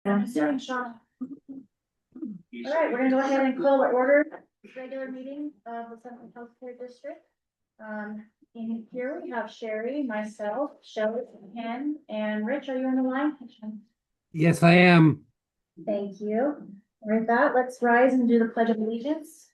Doing, Sean. All right, we're gonna go ahead and call to order this regular meeting of the Central Healthcare District. In here we have Sherry, myself, Shelley, Ken, and Rich. Are you on the line? Yes, I am. Thank you. With that, let's rise and do the Pledge of Allegiance.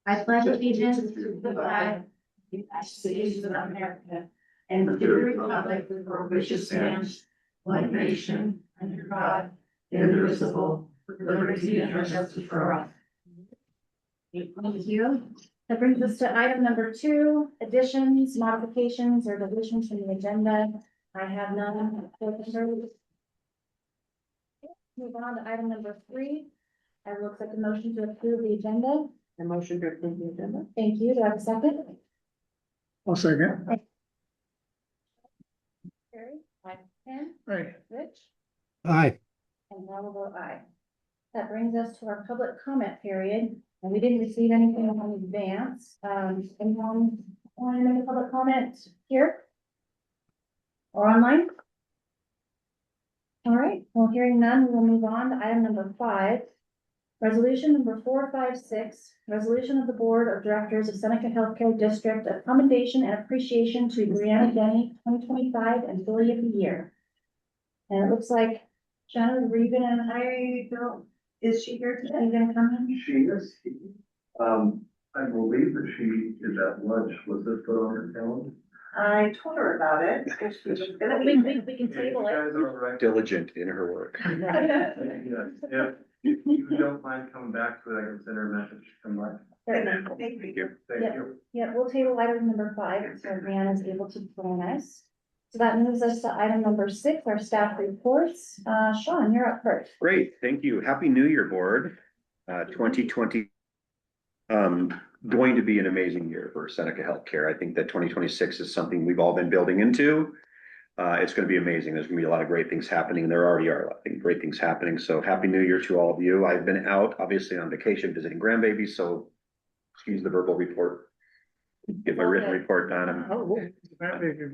I pledge allegiance to the flag of the United States of America and to the republic for which it stands, one nation, under God, indivisible, with liberty and justice for all. Thank you. That brings us to item number 2, additions, modifications, or deletions from the agenda. I have none. Move on to item number 3. I will accept the motion to approve the agenda. A motion to approve the agenda. Thank you. Do I have a second? I'll second. Carrie? Aye. Ken? Right. Rich? Aye. And I will vote aye. That brings us to our public comment period, and we didn't receive anything in advance. Anyone want to make a public comment here? Or online? All right, well, hearing none, we will move on to item number 5. Resolution number 456, resolution of the Board of Directors of Seneca Healthcare District of commendation and appreciation to Brianna Denny, 2025 Employee of the Year. And it looks like Jenna Regan and I don't, is she here today? Are you gonna come in? She is. I believe that she is at lunch. Was this put on her calendar? I told her about it. We can table it. You guys are right. Diligent in her work. Yeah, if you don't mind coming back to it, I can send her a message from my. Thank you. Thank you. Yeah, we'll table item number 5, so Brianna is able to join us. So that moves us to item number 6, our staff reports. Sean, you're up first. Great, thank you. Happy New Year, board. 2020, going to be an amazing year for Seneca Healthcare. I think that 2026 is something we've all been building into. It's going to be amazing. There's going to be a lot of great things happening. There already are a lot of great things happening. So happy New Year to all of you. I've been out, obviously, on vacation visiting grandbabies, so excuse the verbal report. Get my written report done. Oh,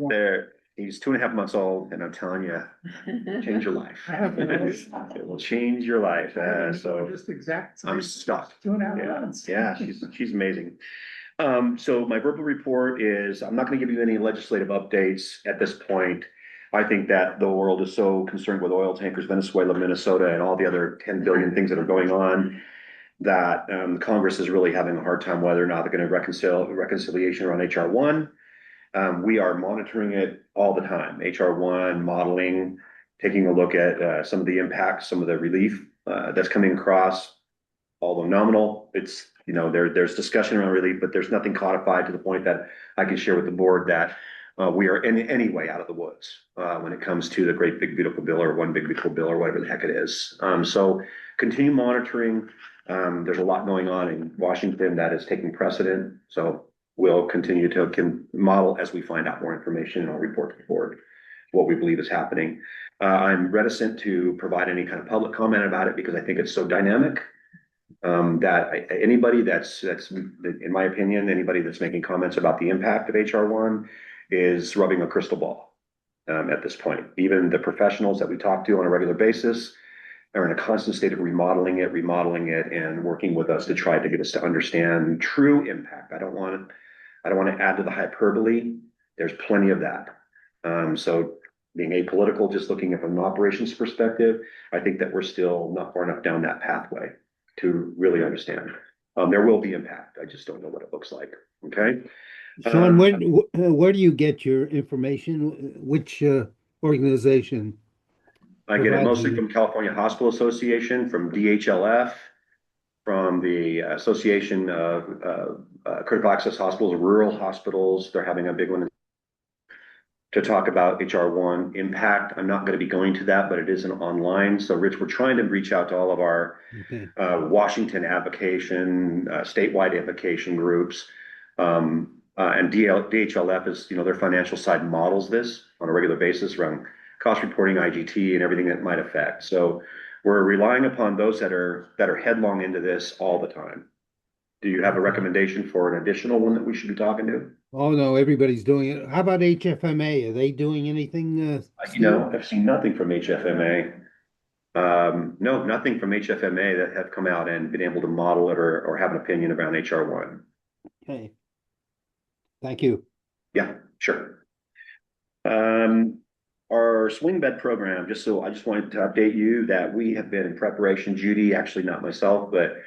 There, he's 2.5 months old, and I'm telling you, change your life. It will change your life. So Just exact. I'm stuck. 2.5 Yeah, months. yeah, she's amazing. So my verbal report is, I'm not gonna give you any legislative updates at this point. I think that the world is so concerned with oil tankers, Venezuela, Minnesota, and all the other 10 billion things that are going on, that Congress is really having a hard time whether or not they're gonna reconciliation around HR 1. We are monitoring it all the time, HR 1, modeling, taking a look at some of the impacts, some of the relief that's coming across. Although nominal, it's, you know, there's discussion around relief, but there's nothing codified to the point that I can share with the board that we are in any way out of the woods when it comes to the great big beautiful bill or one big beautiful bill or whatever the heck it is. So continue monitoring. There's a lot going on in Washington that is taking precedent. So we'll continue to model as we find out more information, and I'll report to the board what we believe is happening. I'm reticent to provide any kind of public comment about it because I think it's so dynamic. That anybody that's in my opinion, anybody that's making comments about the impact of HR 1 is rubbing a crystal ball at this point. Even the professionals that we talk to on a regular basis are in a constant state of remodeling it, and working with us to try to get us to understand true impact. I don't want to add to the hyperbole. There's plenty of that. So being apolitical, just looking at from an operations perspective, I think that we're still not far enough down that pathway to really understand. There will be impact. I just don't know what it looks like. Okay. Sean, where do you get your information? Which organization? I get it mostly from California Hospital Association, from DHLF, from the Association of Critical Access Hospitals, rural hospitals. They're having a big one to talk about HR 1 impact. I'm not going to be going to that, but it is an online. So Rich, we're trying to reach out to all of our Washington advocation, statewide advocation groups. And DHLF is, you know, their financial side models this on a regular basis around cost reporting, IGT, and everything that might affect. So we're relying upon those that are headlong into this all the time. Do you have a recommendation for an additional one that we should be talking to? Oh, no, everybody's doing it. How about HFMA? Are they doing anything, You know, I've seen nothing from HFMA. No, nothing from HFMA that have come out and been able to model it or have an opinion around HR1. Okay. Thank you. Yeah, sure. Um, our swing bed program, I just wanted to update you that we have been in preparation, Judy, actually not myself, but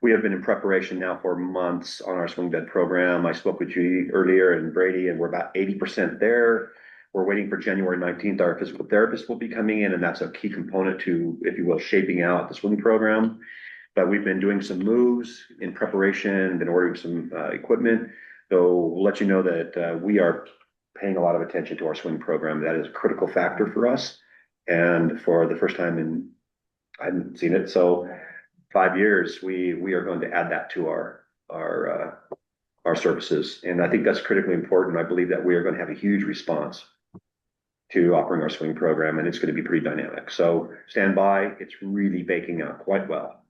we have been in preparation now for months on our swing bed program. I spoke with Judy earlier and Brady, and we're about 80% there. We're waiting for January 19th. Our physical therapist will be coming in, and that's a key component to, if you will, shaping out the swing program. But we've been doing some moves in preparation, been ordering some equipment. So we'll let you know that we are paying a lot of attention to our swing program. That is a critical factor for us. And for the first time in, I haven't seen it, so 5 years, we are going to add that to our services. And I think that's critically important. I believe that we are going to have a huge response to offering our swing program, and it's going to be pretty dynamic. So stand by. It's really baking out quite well.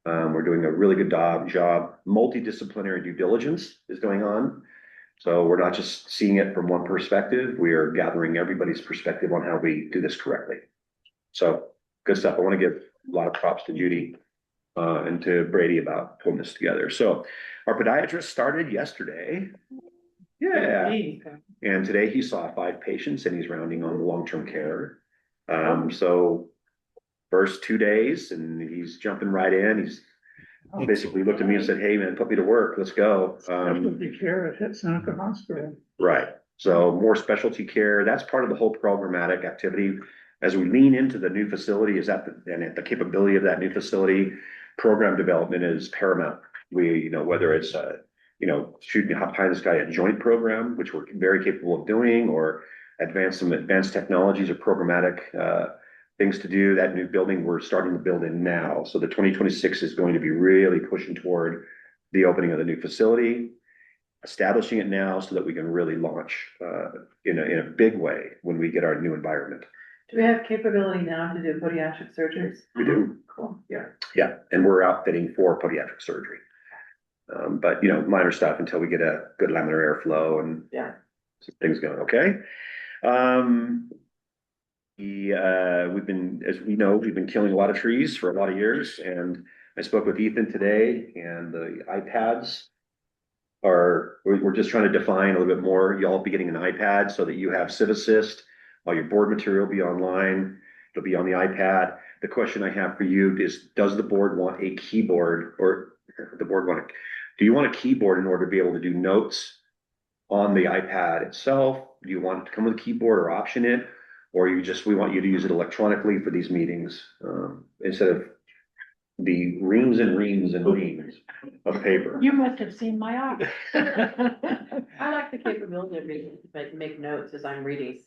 We're doing a really good job. Multidisciplinary due diligence is going on. So we're not just seeing it from one perspective. We are gathering everybody's perspective on how we do this correctly. So good stuff. I want to give a lot of props to Judy and to Brady about pulling this together. So our podiatrist started yesterday. Yeah. And today he saw 5 patients and he's rounding on the long-term care. So first 2 days and he's jumping right in. He's basically looked at me and said, "Hey man, put me to work. Let's go." Specialty care at Seneca Hospital. Right. So more specialty care. That's part of the whole programmatic activity. As we lean into the new facility, and the capability of that new facility, program development is paramount. Whether it's shooting high in the sky a joint program, which we're very capable of doing, or some advanced technologies or programmatic things to do. That new building we're starting to build in now. So the 2026 is going to be really pushing toward the opening of the new facility, establishing it now so that we can really launch in a big way when we get our new environment. Do we have capability now to do podiatric surgeries? We do. Cool, yeah. Yeah, and we're outfitting for podiatric surgery. But minor stuff until we get a good laminar airflow and Yeah. things going. Okay. We've been killing a lot of trees for a lot of years, and I spoke with Ethan today, and the iPads we're just trying to define a little bit more. Y'all be getting an iPad so that you have CivAssist, all your board material will be online, it'll be on the iPad. The question I have for you is, does the board want a keyboard, or do you want a keyboard in order to be able to do notes on the iPad itself? Do you want it to come with a keyboard or option it? Or we want you to use it electronically for these meetings, instead of the reams and reams and reams of paper. You must have seen my office. I like the capability of being to make notes as I'm reading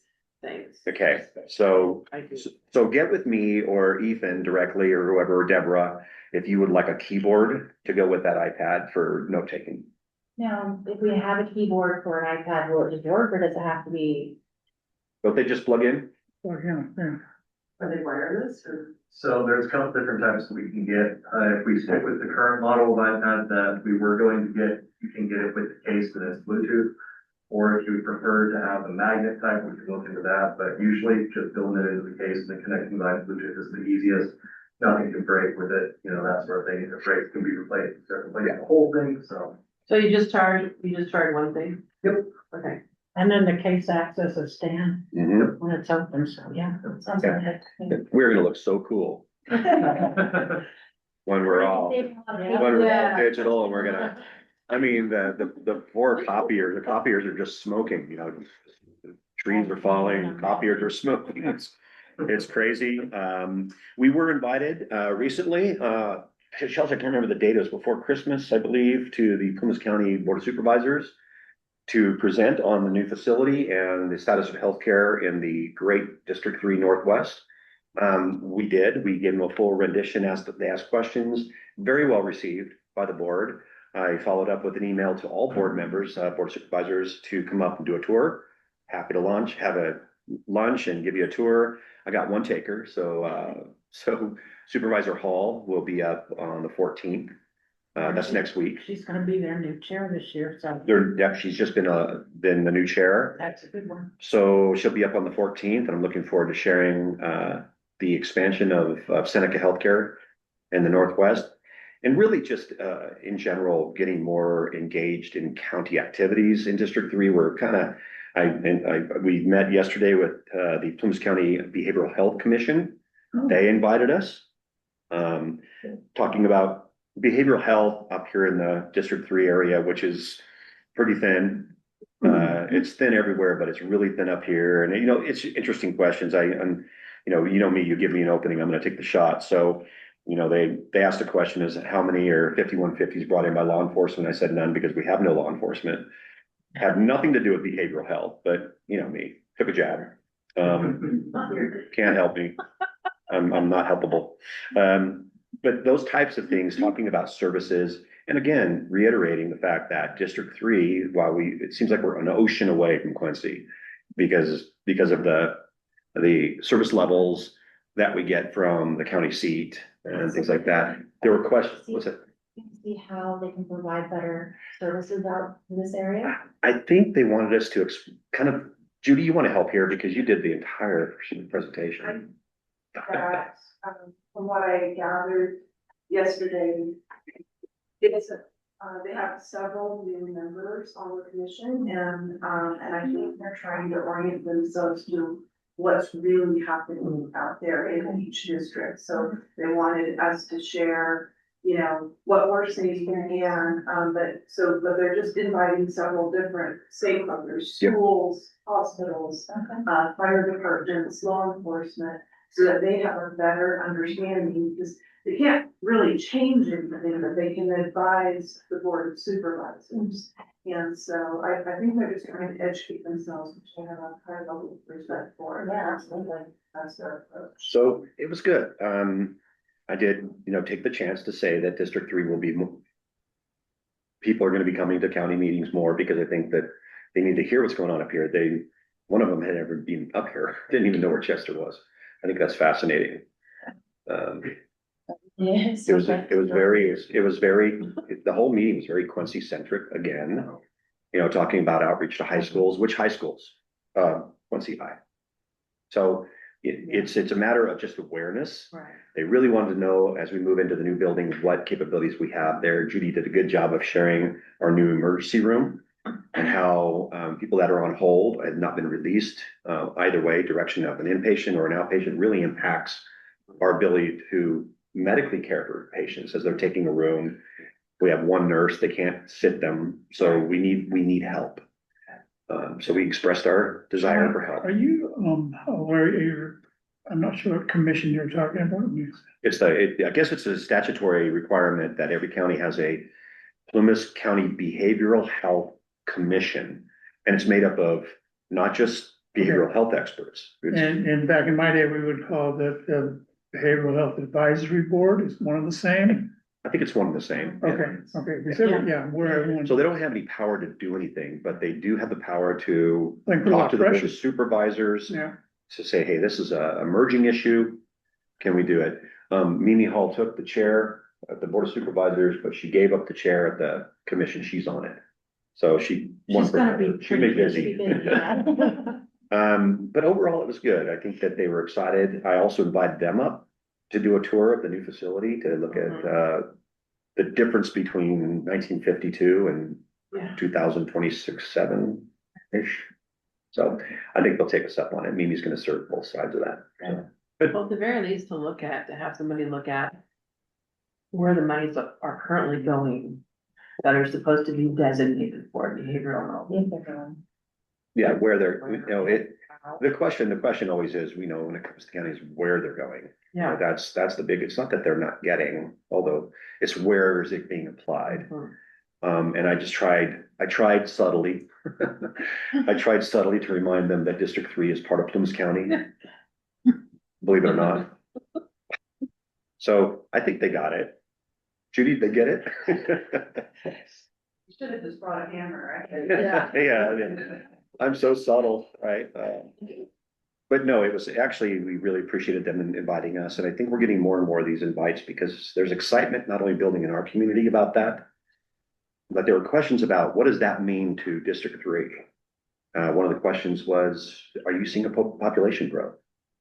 things. Okay, so I do. So get with me or Ethan directly or whoever, or Deborah, if you would like a keyboard to go with that iPad for note taking. Now, if we have a keyboard for an iPad, will it just work or does it have to be? Don't they just plug in? Oh, yeah. Are they wireless or? So there's a couple different types that we can get. If we stick with the current model of iPad that we were going to get, you can get it with the case and it's Bluetooth. Or if you would prefer to have the magnet type, we can look into that, but usually just building it into the case and then connecting via Bluetooth is the easiest. Nothing can break with it, that sort of thing. If it breaks, it can be replaced, the whole thing, so. So you just charge one thing? Yep. Okay. And then the case access is Stan Mhm. when it's open, so yeah, sounds Yeah. good. We're gonna look so cool when we're all digital, and we're gonna, the poor copiers, the copiers are just smoking, trees are falling, copiers are smoking. It's crazy. We were invited, recently, Chelsea, I can't remember the date, it was before Christmas, I believe, to the Plymouth County Board of Supervisors to present on the new facility and the status of healthcare in the great District 3 Northwest. We gave them a full rendition, they asked questions, very well received by the board. I followed up with an email to all board members, board supervisors, to come up and do a tour. Happy to have a lunch and give you a tour. I got one taker, so Supervisor Hall will be up on the 14th. That's next week. She's gonna be their new chair this year, so She's just been the new chair. that's a good one. So she'll be up on the 14th, and I'm looking forward to sharing the expansion of Seneca Healthcare in the Northwest. And really just in general, getting more engaged in county activities in District 3. We're kind of, we met yesterday with the Plymouth County Behavioral Health Commission. They invited us, talking about behavioral health up here in the District 3 area, which is pretty thin. It's thin everywhere, but it's really thin up here. And, you know, it's interesting questions. You know me, you give me an opening, I'm gonna take the shot. So, you know, they asked a question, is how many are 5150s brought in by law enforcement? I said none, because we have no law enforcement. Had nothing to do with behavioral health, but you know me, took a jab. Can't help me. I'm not helpable. But those types of things, talking about services, and again, reiterating the fact that District 3, while it seems like we're an ocean away from Quincy, because of the service levels that we get from the county seat and things like that. There were questions, what's it? See how they can provide better services out in this area? I think they wanted us to kind of, Judy, you want to help here because you did the entire presentation. That, from what I gathered yesterday, it's, they have several new members on the commission, and I think they're trying to orient themselves to what's really happening out there in each district. So they wanted us to share, you know, what we're seeing, and, but they're just inviting several different stakeholders, schools, hospitals, fire departments, law enforcement, so that they have a better understanding, because they can't really change anything, but they can advise the board of supervisors. And so I think they're just trying to educate themselves, which I have a high level of respect for. Yeah, absolutely. That's their approach. So it was good. I did, you know, take the chance to say that District 3 will be people are going to be coming to county meetings more, because I think that they need to hear what's going on up here. One of them had never been up here, didn't even know where Chester was. I think that's fascinating. Yes. It was very, the whole meeting was very Quincy centric again. You know, talking about outreach to high schools, which high schools? Quincy High. So it's a matter of just awareness. Right. They really wanted to know, as we move into the new building, what capabilities we have there. Judy did a good job of sharing our new emergency room and how people that are on hold have not been released. Either way, direction of an inpatient or an outpatient really impacts our ability to medically care for patients as they're taking a room. We have one nurse, they can't sit them, so we need help. So we expressed our desire for help. Are you, aware, I'm not sure what commission you're talking about. I guess it's a statutory requirement that every county has a Plymouth County Behavioral Health Commission. And it's made up of not just behavioral health experts. And back in my day, we would call that the Behavioral Health Advisory Board is one of the same. I think it's one and the same. Okay, yeah, where everyone. So they don't have any power to do anything, but they do have the power to Like, put a lot talk to of the board pressure. of supervisors Yeah, to say, hey, this is a emerging issue. Can we do it? Mimi Hall took the chair at the board of supervisors, but she gave up the chair at the commission. She's on it. So She's gonna be she'll be pretty busy. yeah. But overall, it was good. I think that they were excited. I also invited them up to do a tour of the new facility, to look at the difference between 1952 and Yeah. 2026, 7-ish. So I think they'll take us up on it. Mimi's gonna serve both sides of that. So, Well, at the very least to have somebody look at where the monies are currently going that are supposed to be designated for behavioral health. yeah, where they're, you know, the question always is, we know when it comes to counties, where they're going. Yeah. That's the big, it's not that they're not getting, although it's where is it being applied? And I tried subtly. I tried subtly to remind them that District 3 is part of Plymouth County. Believe it or not. So I think they got it. Judy, they get it? You should have just brought a hammer, right? Yeah, I'm so subtle, right? But no, it was actually, we really appreciated them inviting us, and I think we're getting more and more of these invites because there's excitement, not only building in our community about that, but there were questions about what does that mean to District 3? One of the questions was, are you seeing a population growth?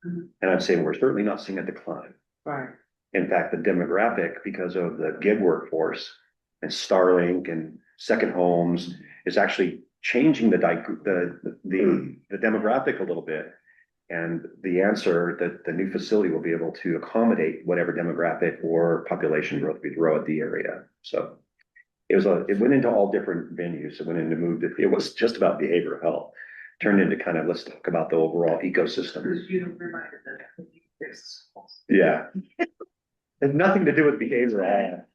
Mhm. And I'd say we're certainly not seeing a decline. Right. In fact, the demographic, because of the gig workforce and Starlink and second homes, is actually changing the demographic a little bit. And the answer that the new facility will be able to accommodate whatever demographic or population growth we throw at the area. So it went into all different venues. It went into it was just about behavioral health. Turned into kind of, let's talk about the overall ecosystem. Because you reminded that. Yeah. It's nothing to do with behavioral health.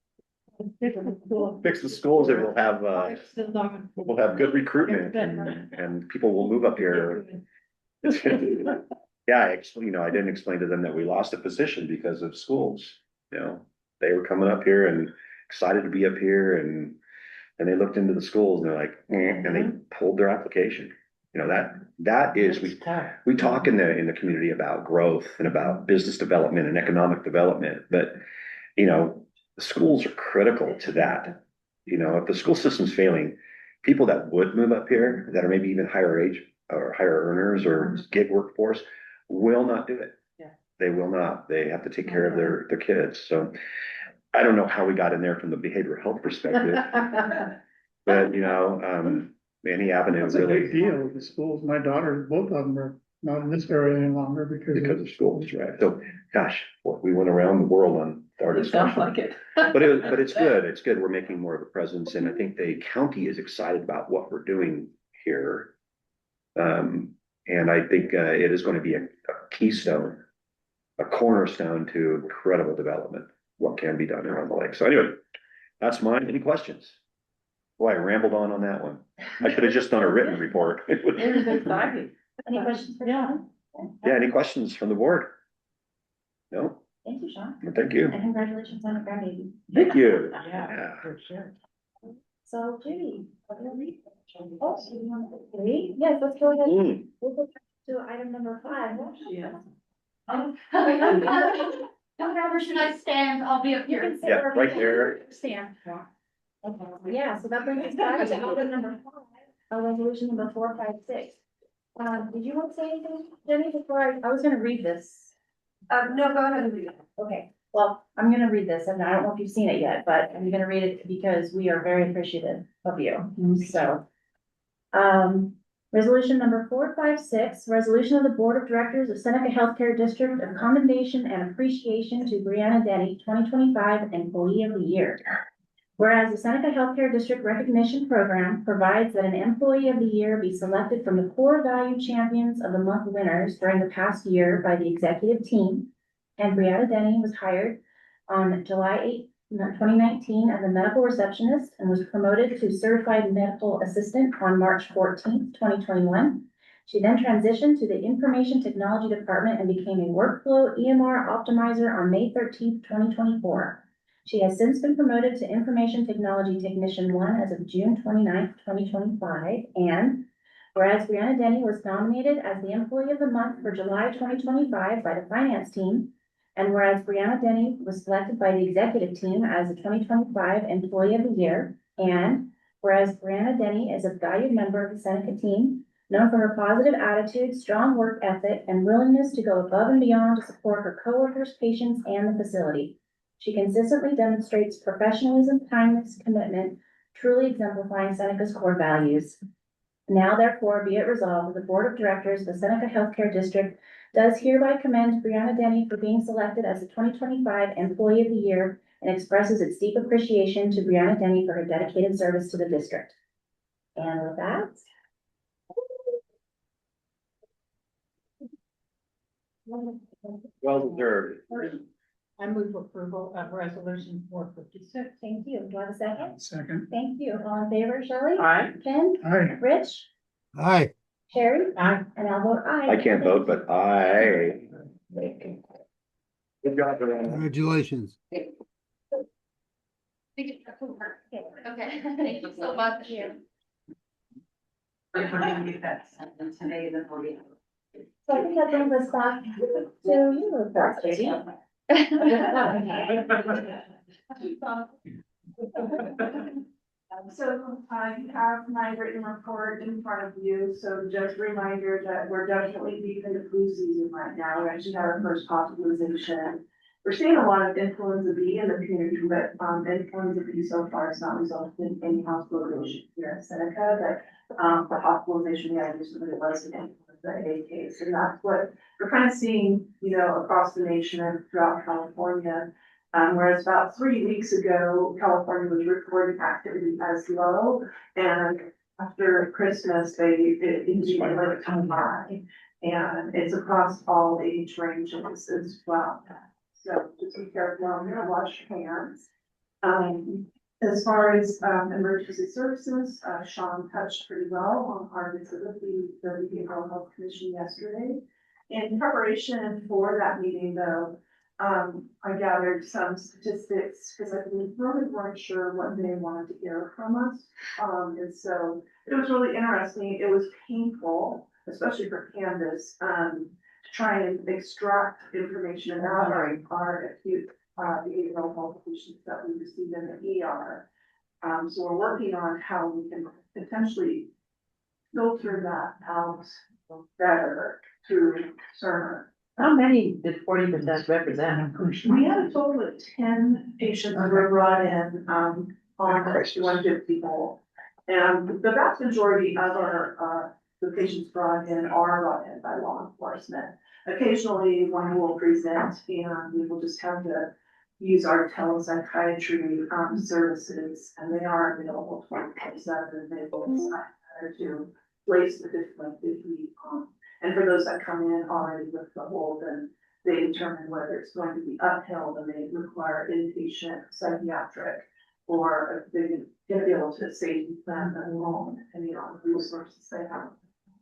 Fix the schools and we'll have good recruitment and people will move up here. Yeah, I didn't explain to them that we lost a position because of schools, they were coming up here and excited to be up here and they looked into the schools and they're like, and they pulled their application. That is, we talk in the community about growth and about business development and economic development, but the schools are critical to that. If the school system's failing, people that would move up here that are maybe even higher age or higher earners or gig workforce will not do it. Yeah. They will not. They have to take care of their kids. So I don't know how we got in there from the behavioral health perspective, but any avenue It's a big really deal with the schools. My daughters, both of them are not in this area any longer because of schools, right? So, gosh, we went around the world on our It sounds discussion. like it. But it's good. It's good. We're making more of a presence, and I think the county is excited about what we're doing here. And I think it is going to be a keystone, a cornerstone to incredible development. What can be done around the lake. So anyway, that's mine. Any questions? Boy, I rambled on that one. I should have just done a written report. It was exciting. Any questions for Sean? Yeah, any questions from the board? No? Thank you, Sean, Well, thank you. and congratulations on the grandbaby. Thank you. Yeah, for sure. So Judy, what do you read? Oh, so you want to read? Yes, let's go ahead. Mm, We'll go to item number 5. Yeah. However, should I stand? I'll be up You here. can sit Yeah, wherever right you there. Stand. Okay, yeah, so that brings us back to item number 5, resolution number 456. Did you want to say anything, Jenny, before I was gonna read this? No, go ahead and read it. Okay, well, I'm gonna read this, and I don't know if you've seen it yet, but I'm gonna read it because we are very appreciative of you, so. Resolution number 456, resolution of the Board of Directors of Seneca Healthcare District of commendation and appreciation to Brianna Denny, 2025 Employee of the Year. Whereas the Seneca Healthcare District Recognition Program provides that an Employee of the Year be selected from the core value champions of the month winners during the past year by the executive team, and Brianna Denny was hired on July 8, 2019 as a medical receptionist and was promoted to certified medical assistant on March 14, 2021. She then transitioned to the Information Technology Department and became a workflow EMR optimizer on May 13, 2024. She has since been promoted to Information Technology Technician 1 as of June 29, 2025. And whereas Brianna Denny was nominated as the Employee of the Month for July 2025 by the finance team, and whereas Brianna Denny was selected by the executive team as the 2025 Employee of the Year, and whereas Brianna Denny is a valued member of the Seneca team, known for her positive attitude, strong work ethic, and willingness to go above and beyond to support her coworkers, patients, and the facility. She consistently demonstrates professionalism, kindness, commitment, truly exemplifying Seneca's core values. Now therefore be it resolved that the Board of Directors of the Seneca Healthcare District does hereby commend Brianna Denny for being selected as the 2025 Employee of the Year and expresses its deep appreciation to Brianna Denny for her dedicated service to the district. And with that. Well deserved. I move approval of resolution 456. Thank you. Do I have a second? Second. Thank you. All in favor, Shelley? Aye. Ken? Aye. Rich? Aye. Sherry? Aye. And I'll vote aye. I can't vote, but good job, Brianna. Congratulations. Okay, thank you so much. If we're gonna get that sent in today, then we'll get. So I think that brings us back to you, reports, Katie. So, you have my written report in front of you, so just a reminder that we're definitely deep into flu season right now, we actually had our first hospitalization. We're seeing a lot of influenza B in the community, but, influenza B so far has not resulted in any hospitalization here in Seneca, but, for hospitalization, yeah, usually it was an influenza A case, and that's what we're kind of seeing, across the nation and throughout California. Whereas about 3 weeks ago, California was reporting activity as low, and after Christmas, it immediately come high. And it's across all age ranges as well. So just be careful, wash your hands. As far as, emergency services, Sean touched pretty well on our visit with the Behavioral Health Commission yesterday. In preparation for that meeting, though, I gathered some statistics because we really weren't sure what they wanted to hear from us. And so it was really interesting. It was painful, especially for Candace, to try and extract information about our acute behavioral health patients that we received in the ER. So we're working on how we can potentially filter that out better through Cerner. How many did 40% represent? We had a total of 10 patients that were brought in, on Crisis. 150 people. And the vast majority of our, the patients brought in are brought in by law enforcement. Occasionally, one will present and we will just have to use our telepsychiatry, services, and they are available 24/7. They will decide to place the different if we, and for those that come in already with the hold, then they determine whether it's going to be upheld and they require inpatient psychiatric, or if they're gonna be able to safely plan their home, depending on the resources they have.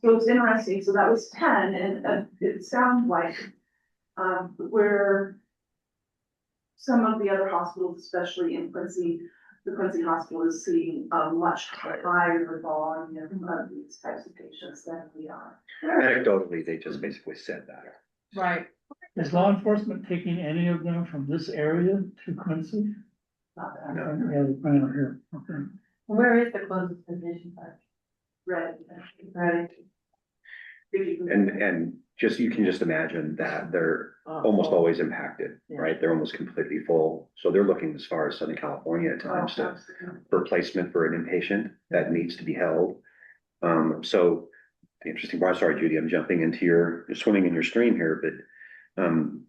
So it's interesting. So that was 10, and it sounds like, where some of the other hospitals, especially in Quincy, the Quincy Hospital is seeing a much higher volume of these types of patients than we are. Anecdotally, they just basically said that. Right. Is law enforcement taking any of them from this area to Quincy? Not that No. Yeah, they're probably not here, okay. Where is the closest physician site? red. Right. And just, you can just imagine that they're almost always impacted, right? They're almost completely full. So they're looking as far as Southern California at times for placement for an inpatient that needs to be held. So the interesting part, sorry, Judy, I'm jumping into you're swimming in your stream here, but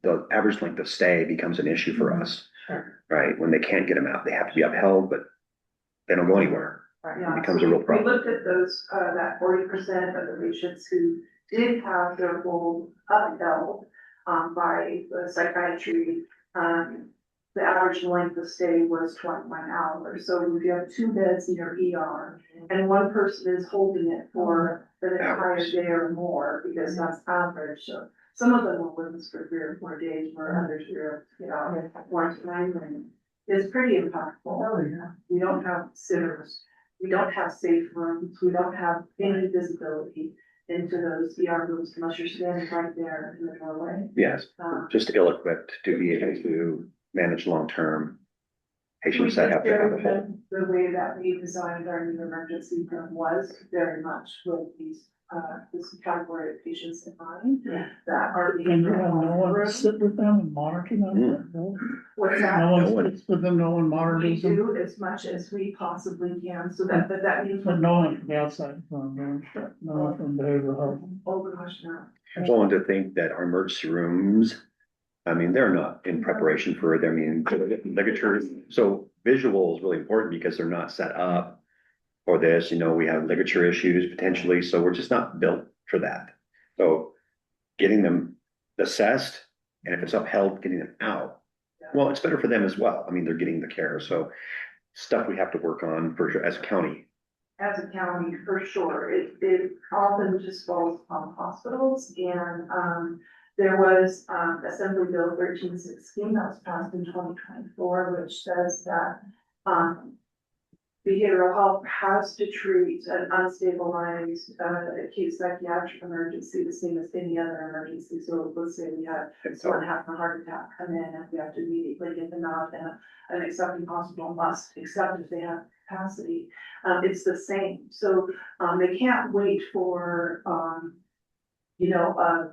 the average length of stay becomes an issue for us, Sure. right? When they can't get them out, they have to be upheld, but they don't go anywhere. Yeah, It becomes so a real we problem. looked at those, that 40% of the patients who did have their hold upheld, by the psychiatry. The average length of stay was 21 hours. So if you have 2 beds in your ER and one person is holding it for the entire Hours. day or more, because that's average. So some of them will live this for 3 or 4 days, where others are, one time, and it's pretty impactful. We don't have sitters. We don't have safe rooms. We don't have any visibility into those ER rooms unless you're standing right there in the doorway. Yes, just ill-equipped to be able to manage long-term patients that have to have a hold. The way that we designed our new emergency room was very much with these, this category of patients in mind Yeah. that are. And you have no one to sit with them and monitor them? No? What's that? No No one one. sits with them, no one We monitors them, do as much as we possibly can, so that, but that means. but no one from the outside, no one from behavioral health. Oh, gosh, no. I want to think that our emergency rooms, I mean, they're not in preparation for it. I mean, ligatures. So visual is really important because they're not set up for this. We have ligature issues potentially, so we're just not built for that. So getting them assessed, and if it's upheld, getting them out. Well, it's better for them as well. I mean, they're getting the care. So stuff we have to work on for sure as a county. As a county, for sure, it often just falls upon hospitals, and, there was, Assembly Bill 1316 that was passed in 2024, which says that, behavioral health has to treat an unstabilized, acute psychiatric emergency the same as any other emergency. So let's say we have someone having a heart attack come in and we have to immediately get them out, and an accepting hospital must accept if they have capacity. It's the same. So, they can't wait for,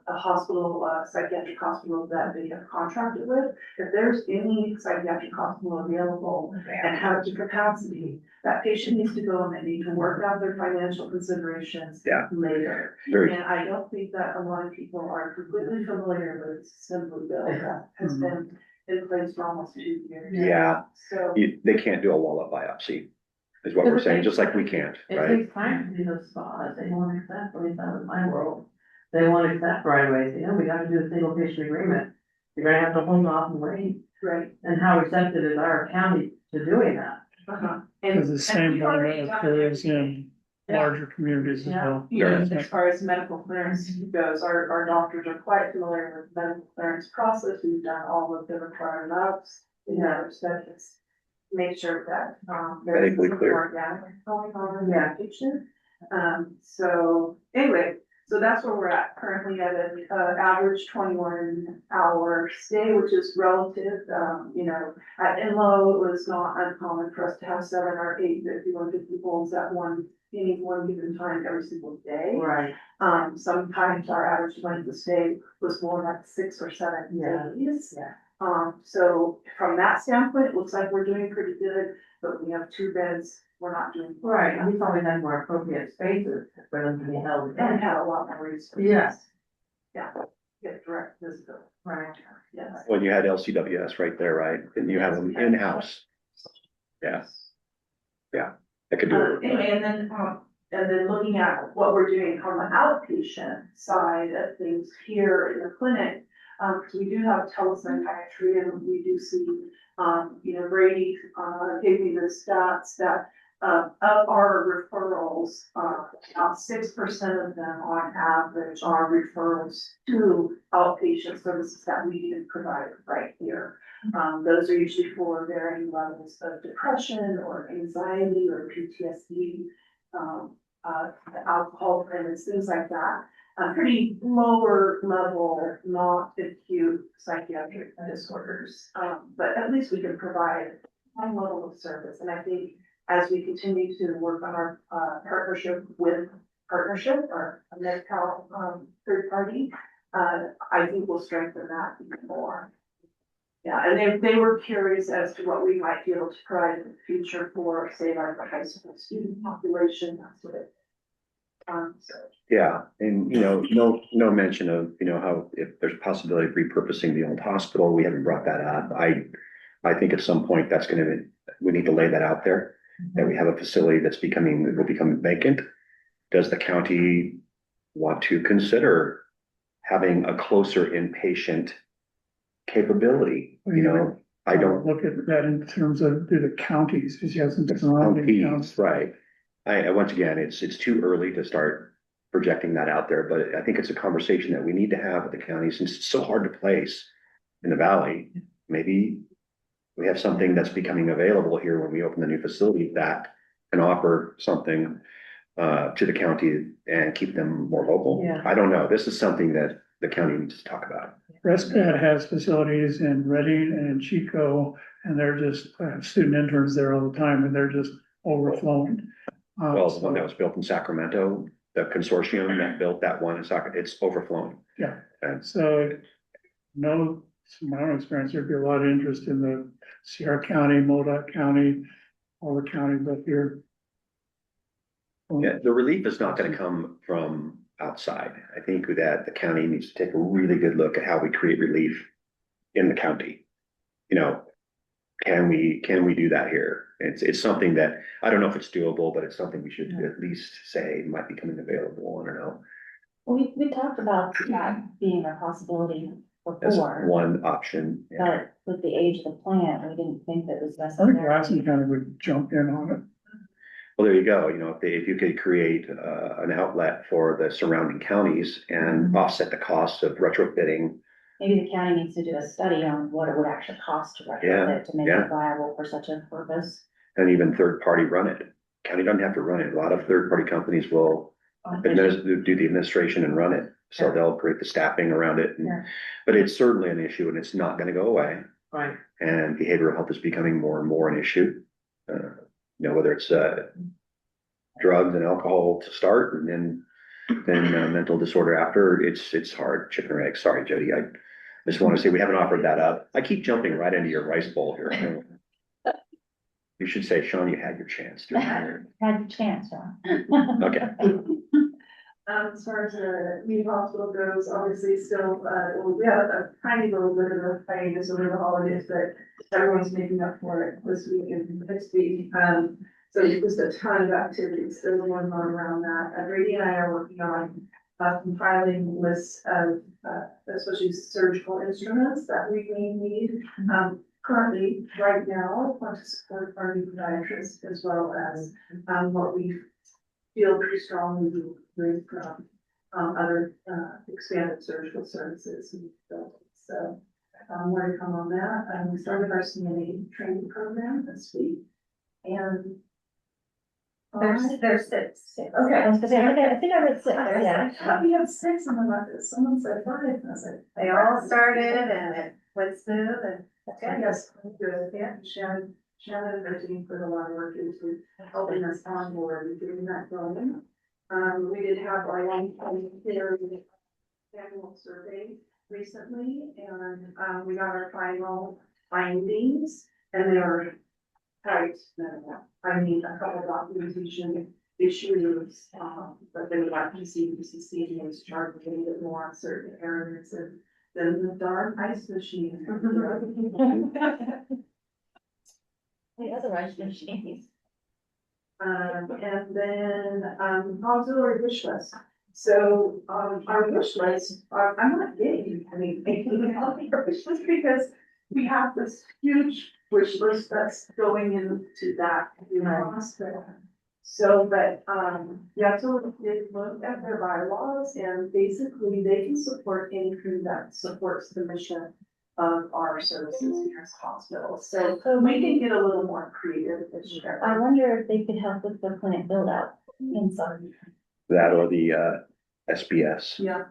a hospital, psychiatric hospital that they have contracted with. If there's any psychiatric hospital available and has the capacity, that patient needs to go and they need to work out their financial considerations Yeah. later. Very, And I don't think that a lot of people are completely familiar with Simply Bill that has been in place for almost 2 years. yeah, So, they can't do a wallet biopsy, is what we're saying, just like we can't, It right? takes time to do those spas, they won't accept, at least that was my world. They won't accept right away, say, oh, we gotta do a single patient agreement. You're gonna have to hold off and wait, right. and how receptive is our county to doing that? Uh-huh. Because the And same we've already dynamic done occurs in everything. Yeah. larger communities as Yeah. well. Even as far as medical clearance goes, our doctors are quite familiar with medical clearance process. We've done all of the required labs, studies. Make sure that, there's Medically some clear. organic going on in Yeah. the patient. So anyway, so that's where we're at currently at an, average 21-hour stay, which is relative. At Enloe, it was not uncommon for us to have 7 or 8 150 holds at any one given time every single day. Right. Sometimes our average length of stay was more like 6 or 7 Yeah. days. Yeah. So from that standpoint, it looks like we're doing pretty good, but we have 2 beds, we're not doing. Right, and we probably had more appropriate spaces for them to be held. And had a lot more resources. Yes. Yeah, get direct visibility, Right. yes. When you had LCWS right there, right, and you have them in-house, yeah, I could do it. Anyway, and then looking at what we're doing on the outpatient side of things here in the clinic, because we do have telepsychiatry and we do see, Brady, gave me the stats that, of our referrals, about 6% of them on average are referrals to outpatient services that we can provide right here. Those are usually for varying levels of depression or anxiety or PTSD, alcohol dependence, things like that. Pretty lower level, not acute psychiatric disorders. But at least we can provide some level of service. And I think as we continue to work on our partnership or a medical third party, I think we'll strengthen that even more. Yeah, and they were curious as to what we might be able to provide in the future for, say, like the high school student population, that's what it. So. Yeah, and no mention of, how if there's possibility of repurposing the old hospital, we haven't brought that up. I think at some point we need to lay that out there, that we have a facility will become vacant. Does the county want to consider having a closer inpatient capability? I don't. Look at that in terms of, do the counties, because she hasn't done any counties. Right. Once again, it's too early to start projecting that out there, but I think it's a conversation that we need to have with the county, since it's so hard to place in the valley. Maybe we have something that's becoming available here when we open the new facility that can offer something to the county and keep them more local. Yeah. I don't know. This is something that the county needs to talk about. ResPed has facilities in Reading and Chico, and they're just, student interns there all the time, and they're just overflowing. Well, the one that was built in Sacramento, the consortium that built that one in Sacramento, it's overflowing. Yeah. And So, from my own experience, there'd be a lot of interest in the Sierra County, Modoc County, all the counties up here. yeah, the relief is not gonna come from outside. I think that the county needs to take a really good look at how we create relief in the county. Can we do that here? It's something that, I don't know if it's doable, but it's something we should at least say might be coming available. I don't know. We talked about that being a possibility That's before, one option. Yeah. but with the age of the plant, we didn't think that was I think necessary. Lassen County would jump in on it. Well, there you go. If you could create an outlet for the surrounding counties and offset the costs of retrofitting. Maybe the county needs to do a study on what it would actually cost to retrofit to make Yeah. it viable for such a purpose. and even third party run it. County doesn't have to run it. A lot of third party companies will do the administration and run it. So Yeah. they'll create the staffing around it. Yeah. But it's certainly an issue and it's not gonna go away. Right. And behavioral health is becoming more and more an issue. Whether it's, drugs and alcohol to start and then mental disorder after, it's hard, chicken or egg. Sorry, Jody, I just want to say we haven't offered that up. I keep jumping right into your rice bowl here. You should say, Sean, you had your chance. Had your chance, John. Okay, As far as the community hospital goes, obviously still, we have a tiny little bit of a hiatus over the holidays, but everyone's making up for it this week and next week. So just a ton of activities, there's one going around that. Brady and I are working on compiling lists of, especially surgical instruments that we may need. Currently, right now, I want to support our new podiatrists as well as, what we feel pretty strongly with, other, expanded surgical services. And so, more to come on that. We started our CNA training program this week. And there's six. Okay, I was gonna say, I think I read six, yeah. We have six in the month. Someone said five, and I was like, they all started and it went smooth and. Yes, good. Yeah, Shannon and her team put a lot of work into helping us on board and getting that going. We did have our long-term care annual survey recently, and we got our final findings, and they are tight. I mean, a couple of documentation issues, but they would like to see CCC's chart a little bit more on certain areas and than the dark ice machine. The other ice machines. And then, auxiliary wish list. So, our wish list, I'm not getting, I mean, making our wish list because we have this huge wish list that's going into that, hospital. So, but, Yato did look at their bylaws and basically they can support anything that supports the mission of our services here as hospital. So we can get a little more creative this year. I wonder if they could help with the clinic build out in some. that or the, SBS, Yeah,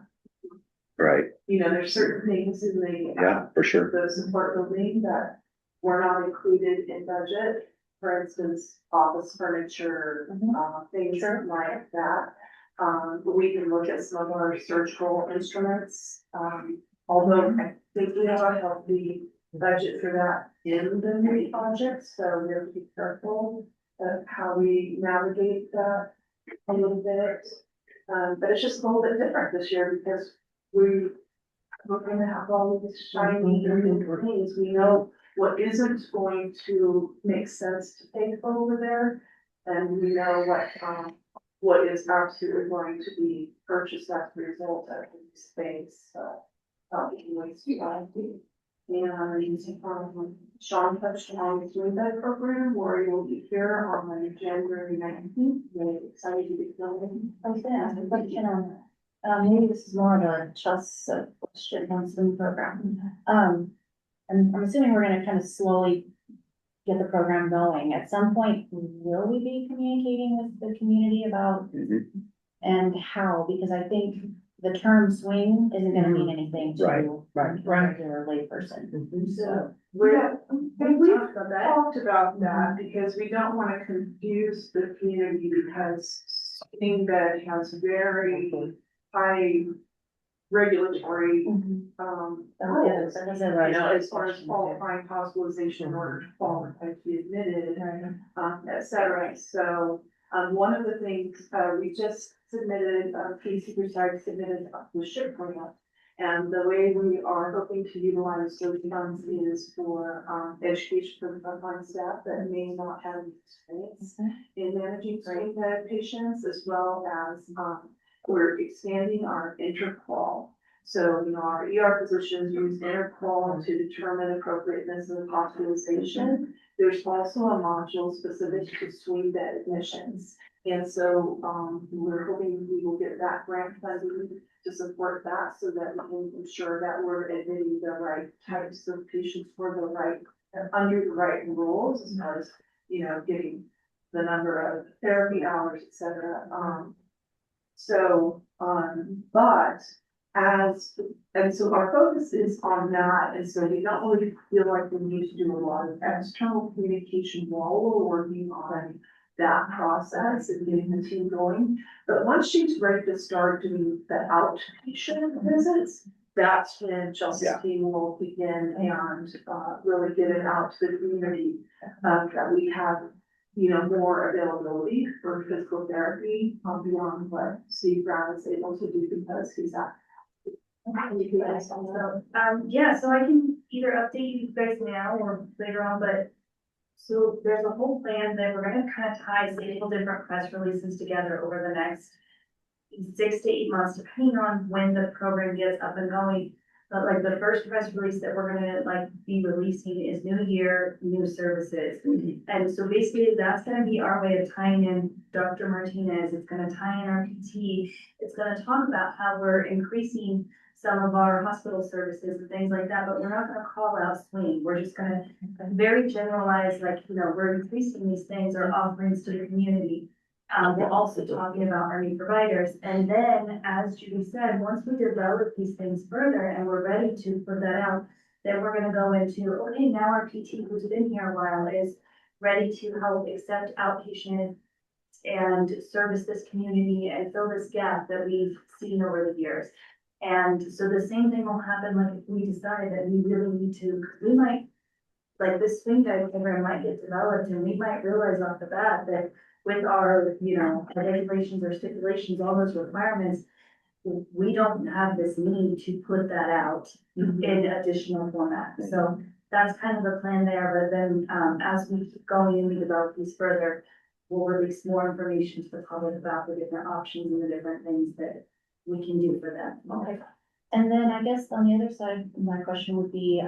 right? there's certain things in the. Yeah, for sure. The support building that were not included in budget. For instance, office furniture, things like that. We can look at some of our surgical instruments. Although I think we have a healthy budget for that in the new project, so we have to be careful of how we navigate that a little bit. But it's just a little bit different this year because we're gonna have all these shiny new things. We know what isn't going to make sense to take over there. And we know what is absolutely going to be purchased as a result of the space, so. Waste and, Sean touched on the Swing Bed program, where you'll be here on January 19th. Really excited to be filming. I was gonna ask a question on that. Maybe this is more of a trust question on swim program. And I'm assuming we're gonna kind of slowly get the program going. At some point, will we be communicating with the community about Mhm. and how? Because I think the term swing isn't gonna mean anything to Right. a regular layperson. So. We've talked about that because we don't want to confuse the community because Swing Bed has very high regulatory, as far as qualifying hospitalization in order to qualify to be admitted, et cetera. So, one of the things, we just submitted, Casey Broussard submitted the SHIP grant. And the way we are hoping to utilize those funds is for, education for the frontline staff that may not have experience in managing swing bed patients, as well as, we're expanding our interqual. So, our ER physicians use interqual to determine appropriateness of hospitalization. There's also a module specific to swing bed admissions. And so, we're hoping we will get that grant funding to support that so that we can ensure that we're admitting the right types of patients for the right, under the right rules as far as getting the number of therapy hours, et cetera. But and so our focus is on that, and so we don't really feel like we need to do a lot of external communication while we're working on that process and getting the team going. But once she's ready to start doing the outpatient visits, that's when Chelsea's team will begin and really get it out to the community. That we have, more availability for physical therapy beyond what Steve Brown is able to do because he's at. Yeah, so I can either update you guys now or later on, but so there's a whole plan that we're gonna kind of tie several different press releases together over the next 6 to 8 months, depending on when the program gets up and going. But like the first press release that we're gonna be releasing is New Year, New Services. And so basically that's gonna be our way of tying in Dr. Martinez. It's gonna tie in our PT. It's gonna talk about how we're increasing some of our hospital services and things like that, but we're not gonna call out swing. We're just gonna very generalize, we're increasing these things or offerings to the community. We're also talking about our new providers. And then, as Judy said, once we develop these things further and we're ready to put that out, then we're gonna go into, okay, now our PT who's been here a while is ready to help accept outpatient and service this community and fill this gap that we've seen over the years. And so the same thing will happen, like if we decide that we really need to, because we might, this swing guide program might get developed and we might realize off the bat that with our, our regulations or stipulations, all those requirements, we don't have this need to put that out in additional format. So that's kind of the plan there, but then, as we keep going and we develop these further, we'll release more information to the public about the different options and the different things that we can do for them. Okay. And then I guess on the other side, my question would be,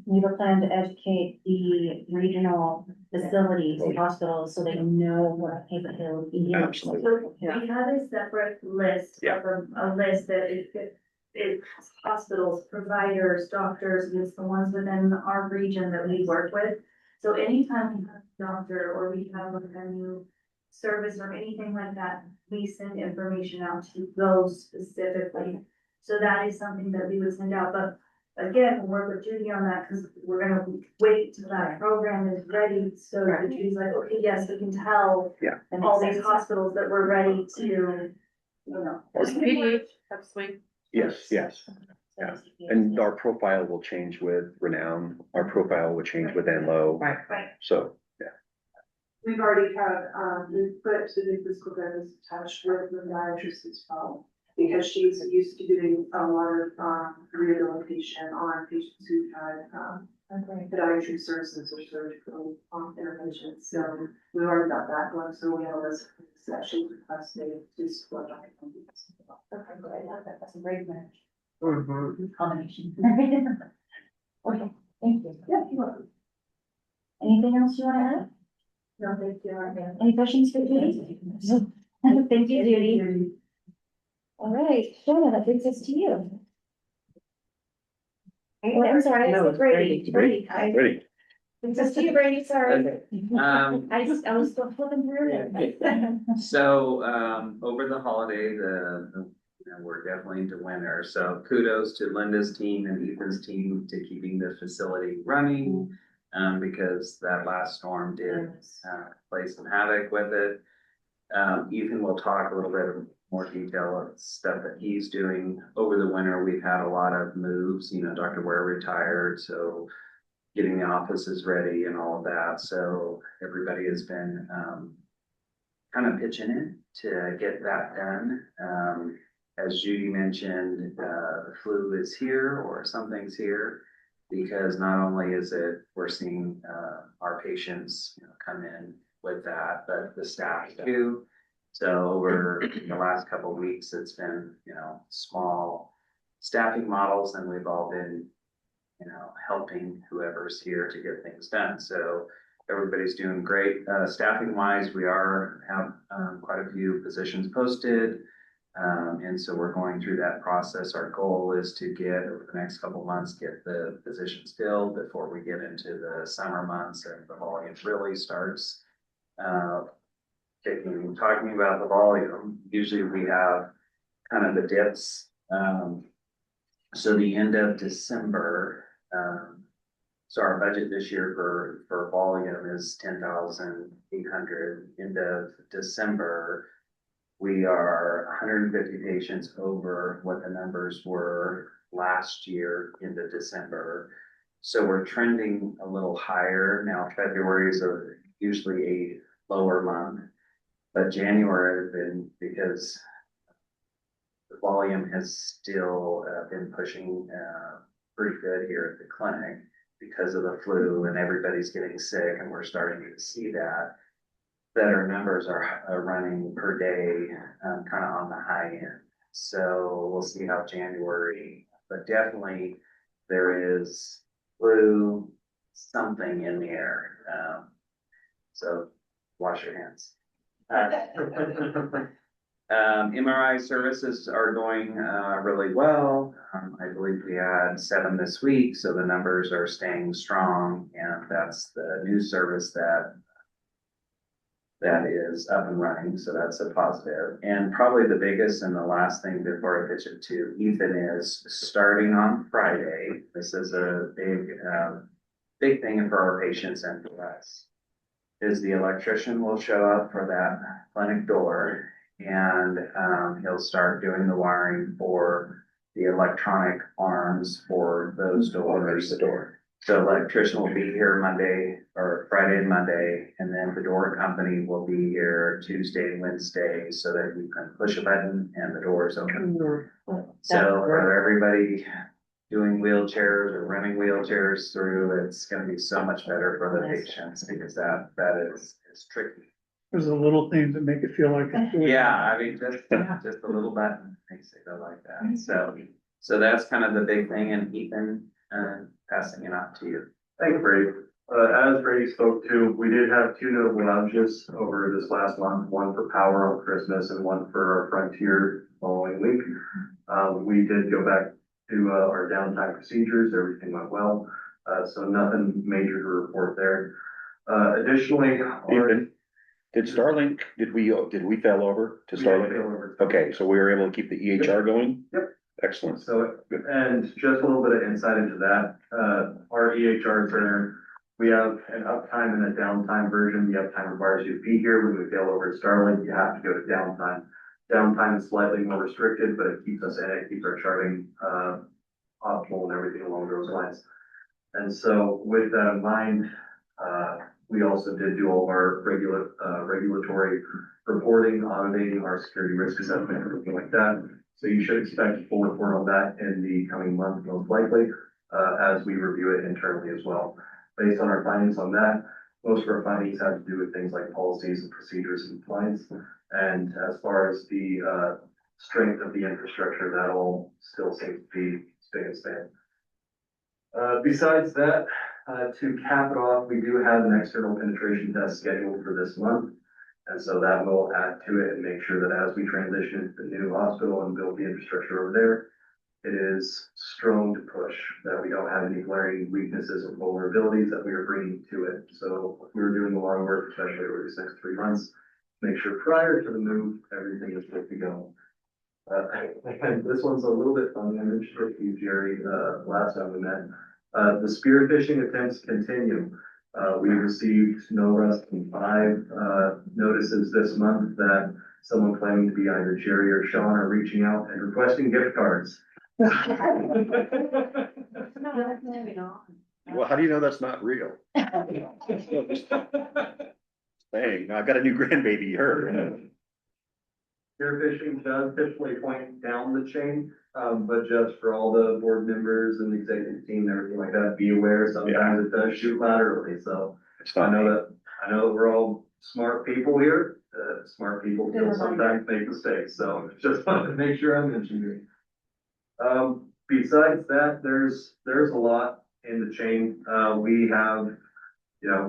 we have a plan to educate the regional facilities and hospitals so they know what capability. Absolutely. So we have a separate list, Yeah. a list that it's hospitals, providers, doctors, and it's the ones within our region that we work with. So anytime we have a doctor or we have a new service or anything like that, we send information out to those specifically. So that is something that we would send out, but again, we'll work with Judy on that because we're gonna wait till that program is ready. So that Judy's like, okay, yes, we can tell Yeah. all these hospitals that we're ready to, Does PDH have swing? Yes, yes. Yeah. And our profile will change with Renown. Our profile will change with Enlo. Right. Right. So, yeah. We've already had, we've put the new physical therapist attached with the podiatrist as well. Because she's used to doing a lot of, rehabilitation on patients who've had, podiatry services or surgical, interventions. So we already got that going, so we have a list of things that she requested to support. Okay, great. That's a great match. Mm-hmm. Combination. Okay, thank you. Yeah, you're welcome. Anything else you want to add? No, thank you. Any questions for Judy? Thank you, Judy. All right, Shona, that brings us to you. Oh, I'm sorry, No, I said Brady. Brady. Ready? Brings us to you, Brady, sorry. Um, I was still flipping through it. so, over the holiday, we're definitely into winter, so kudos to Linda's team and Ethan's team to keeping the facility running. Because that last storm did, play some havoc with it. Ethan will talk a little bit more detail of stuff that he's doing over the winter. We've had a lot of moves, Dr. Ware retired, so getting the offices ready and all of that. So everybody has been, kind of pitching in to get that done. As Judy mentioned, the flu is here or something's here because not only is it, we're seeing, our patients, come in with that, but the staff too. So over the last couple of weeks, it's been, small staffing models and we've all been, helping whoever's here to get things done. So everybody's doing great. Staffing wise, we have quite a few positions posted. And so we're going through that process. Our goal is to get, over the next couple months, get the positions filled before we get into the summer months and the volume really starts. Talking about the volume, usually we have kind of the dips. So the end of December, so our budget this year for volume is 10,800. End of December, we are 150 patients over what the numbers were last year into December. So we're trending a little higher. Now February is usually a lower month, but January has been, because the volume has still been pushing pretty good here at the clinic because of the flu and everybody's getting sick, and we're starting to see that our numbers are running per day kind of on the high end. So we'll see how January, but definitely there is flu, something in the air. So wash your hands. MRI services are going really well. I believe we had 7 this week, so the numbers are staying strong, and that's the new service that is up and running, so that's a positive. And probably the biggest and the last thing before I pitch it to Ethan is starting on Friday. This is a big thing for our patients and for us. Is the electrician will show up for that clinic door, and he'll start doing the wiring for the electronic arms for those doors. The door. So electrician will be here Monday or Friday and Monday, and then the door company will be here Tuesday and Wednesday so that you can push a button and the door is open. So for everybody doing wheelchairs or running wheelchairs through, it's gonna be so much better for the patients, because that is tricky. There's the little things that make it feel like. Yeah, I mean, just a little button makes it go like that. So that's kind of the big thing, and Ethan, passing it on to you. Thanks, Brady. As Brady spoke to, we did have 2 notable outages over this last month, one for power on Christmas and one for our Frontier following week. We did go back to our downtime procedures. Everything went well. So nothing major to report there. Additionally, Ethan, did Starlink, did we fail over to Starlink? Okay, so we were able to keep the EHR going? Yep. Excellent. So, and just a little bit of insight into that, our EHR center, we have an uptime and a downtime version. The uptime requires you to be here. When we fail over at Starlink, you have to go to downtime. Downtime is slightly more restricted, but it keeps us in it, keeps our charting optimal and everything along those lines. And so with that in mind, we also did do all of our regulatory reporting, auditing, our security risk assessment, everything like that. So you should expect a full report on that in the coming month, most likely, as we review it internally as well. Based on our findings on that, most of our findings have to do with things like policies and procedures and compliance. And as far as the strength of the infrastructure, that all still seems to be staying and stand. Besides that, to cap it off, we do have an external penetration test scheduled for this month. And so that will add to it and make sure that as we transition to the new hospital and build the infrastructure over there, it is strong to push, that we don't have any glaring weaknesses or vulnerabilities that we are bringing to it. So if we're doing a lot of work, especially over these next 3 months, make sure prior to the move, everything is good to go. And this one's a little bit funny. I mentioned it to you, Jerry, last time we met. The spearfishing attempts continue. We received no less than 5 notices this month that someone claiming to be either Jerry or Sean are reaching out and requesting gift cards. Well, how do you know that's not real? Dang, I got a new grandbaby, her. Spearfishing does typically point down the chain, but just for all the board members and the executive team and everything like that, be aware, sometimes it does shoot laterally, so. I know that we're all smart people here, smart people still sometimes make mistakes, so just wanted to make sure I mentioned it. Besides that, there's a lot in the chain. We have,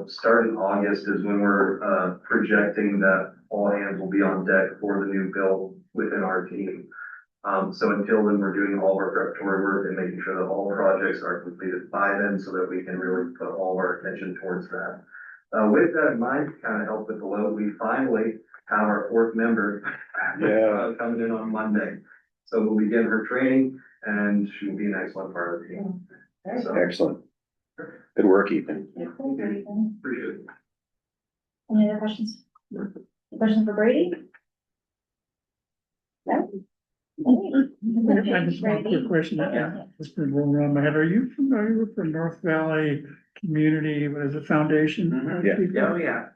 starting August is when we're projecting that all hands will be on deck for the new build within our team. So until then, we're doing all of our preparatory work and making sure that all projects are completed by then so that we can really put all of our attention towards that. With that in mind, to kind of help with the load, we finally have our fourth member coming in on Monday. So we'll begin her training and she will be an excellent part of the team. So, Excellent. Good work, Ethan. appreciate it. Any other questions? Question for Brady? No? I just want a quick question, it's been rolling around my head, are you familiar with the North Valley Community, what is it, Foundation? Yeah. Oh, yeah,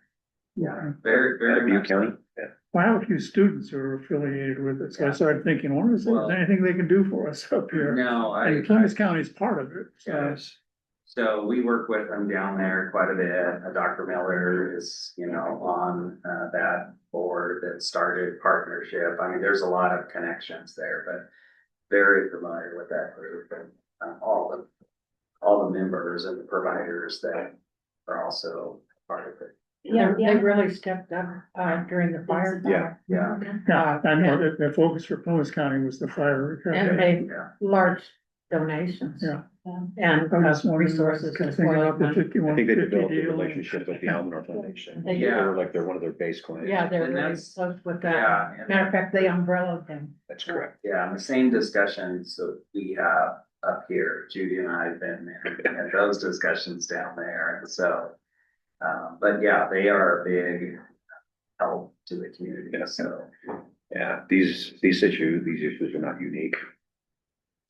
Yeah. very, At very Butte much. County? Yeah. Well, I have a few students who are affiliated with it, so I started thinking, I wonder if Well- there's anything they can do for us up here. No, And Columbus County is part of it, so. Yes. So we work with them down there quite a bit. Dr. Miller is, on that board that started partnership. I mean, there's a lot of connections there, but very familiar with that group and all the members and the providers that are also part of it. Yeah, They really stepped up, during the fire. Yeah. Yeah. Yeah, I know that the focus for Columbus County was the fire And recovery. made Yeah. large donations. Yeah. And I was wondering, resources as thinking well. about the I think they 5150 developed a deal. relationship with the Almanor Foundation. They They did. were like, they're one of their base clients. Yeah, they're And really that's- close with Yeah, that. and- Matter of fact, they umbrellaed them. That's correct. Yeah, and the same discussions that we have up here, Judy and I have been in those discussions down there, and so. But yeah, they are a big help to the community, so. Yeah, these issues are not unique.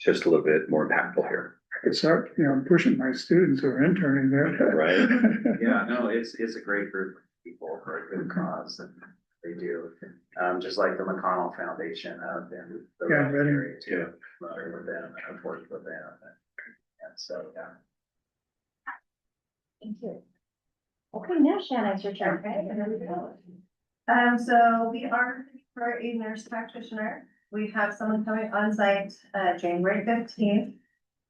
Just a little bit more impactful here. I could start, pushing my students who are interning there. Right. Yeah, no, it's a great group of people for a good cause, and they do. Just like the McConnell Foundation out in the Yeah, Raleigh Reading. area too, familiar with them, and I've worked with them, and so, yeah. Thank you. Okay, now Shannon, it's your turn. So we are looking for a nurse practitioner. We have someone coming on site, January 15th.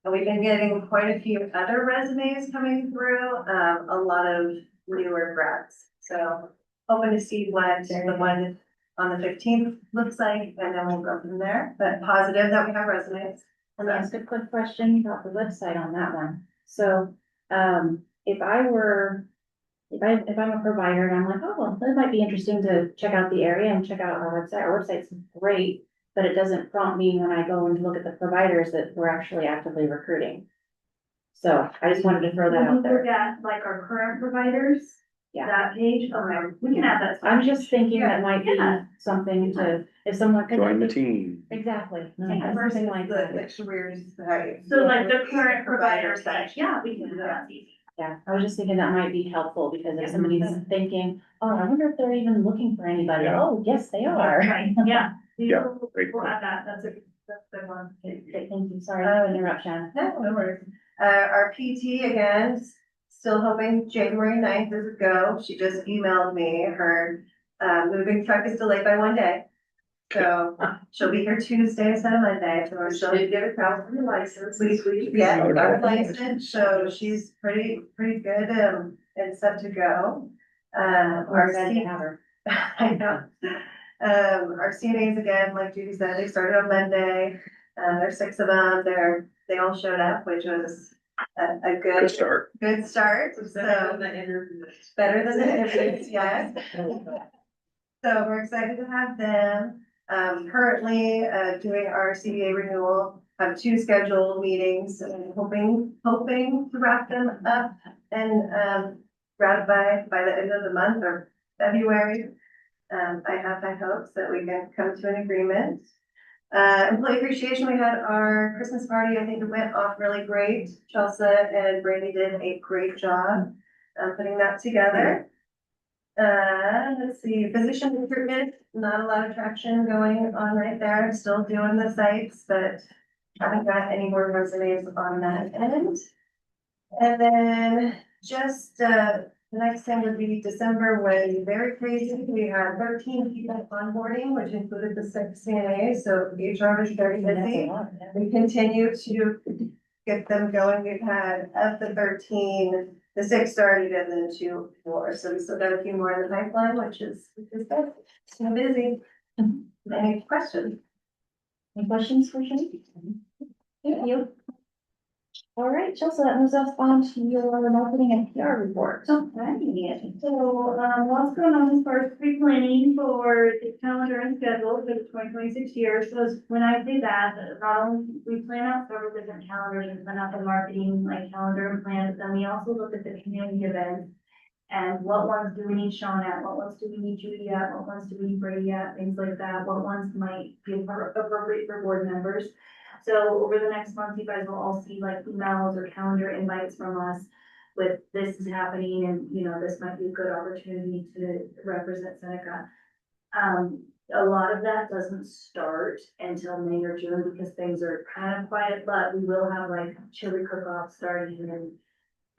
And we've been getting quite a few other resumes coming through, a lot of newer grads. So hoping to see what the one on the 15th looks like, and then we'll go from there, but positive that we have resumes. Let me ask a quick question about the website on that one. So, if I'm a provider and I'm like, oh, well, that might be interesting to check out the area and check out our website. Our website's great, but it doesn't prompt me when I go and look at the providers that we're actually actively recruiting. So I just wanted to throw that out there. at like our current providers, Yeah. that page, okay, we can add that. I'm just thinking that might be Yeah. something to, if someone. 'cause I Join the think- team. Exactly. Yeah, Something like that. careers, right? So like the current provider site, yeah, we can do that. Yeah, I was just thinking that might be helpful because if somebody's thinking, oh, I wonder if they're even looking for anybody. Yeah. Oh, yes, they are. Right, yeah. Yeah, great We'll point. add that, that's a good one. Okay, thank you. Sorry to interrupt, Shannon. No, no worries. Our PT again, still hoping January 9th is a go. She just emailed me, her, moving truck is delayed by 1 day. So she'll be here Tuesday instead of Monday, so she'll get a copy of the license. Yeah, we got her license, so she's pretty good, and set to go. We're Our excited to C- have her. I know. Our CNAs again, like Judy said, they started on Monday. There's 6 of them. They all showed up, which was a Good good start. start. So better than the interviews, yes. So we're excited to have them. Currently, doing our CBA renewal, have 2 scheduled meetings and hoping to wrap them up and, ratify by the end of the month or February. I have high hopes that we can come to an agreement. Employee appreciation, we had our Christmas party. I think it went off really great. Chelsea and Brandy did a great job, putting that together. Let's see, physician recruitment, not a lot of traction going on right there. I'm still doing the sites, but haven't got any more resumes on that end. And then just, the next thing would be December was very crazy. We had 13 people onboarding, which included the 6 CNAs, so HR was very busy. We continue to get them going. We've had of the 13, the 6 started and then 2 more. So we still got a few more in the pipeline, which is good. It's been busy. Any questions? Any questions for Shane? Thank you. All right, Chelsea, that moves us on to your marketing and PR report. So, what's going on as far as pre-planning for the calendar and schedule for the 2026 year? So when I say that, not only we plan out several different calendars and plan out the marketing like calendar and plans, then we also look at the community events. And what ones do we need Sean at? What ones do we need Judy at? What ones do we need Brady at? Things like that. What ones might be appropriate for board members? So over the next month, you guys will all see like emails or calendar invites from us with this is happening and, you know, this might be a good opportunity to represent Seneca. A lot of that doesn't start until May or June because things are kind of quiet, but we will have like chili cook-off starting in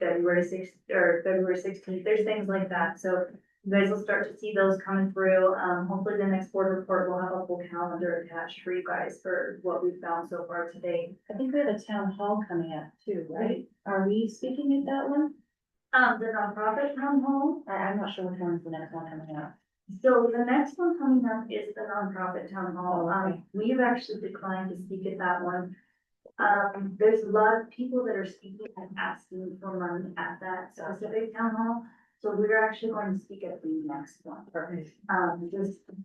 February 6th or February 16th. There's things like that. So you guys will start to see those coming through. Hopefully the next board report will have a full calendar attached for you guys for what we've found so far today. I think we have a town hall coming up too, right? Are we speaking at that one? The nonprofit town hall. I'm not sure which one's the next one coming up. So the next one coming up is the nonprofit town hall. Oh, okay. We've actually declined to speak at that one. There's a lot of people that are speaking and asking for money at that specific town hall. So we're actually going to speak at the next one.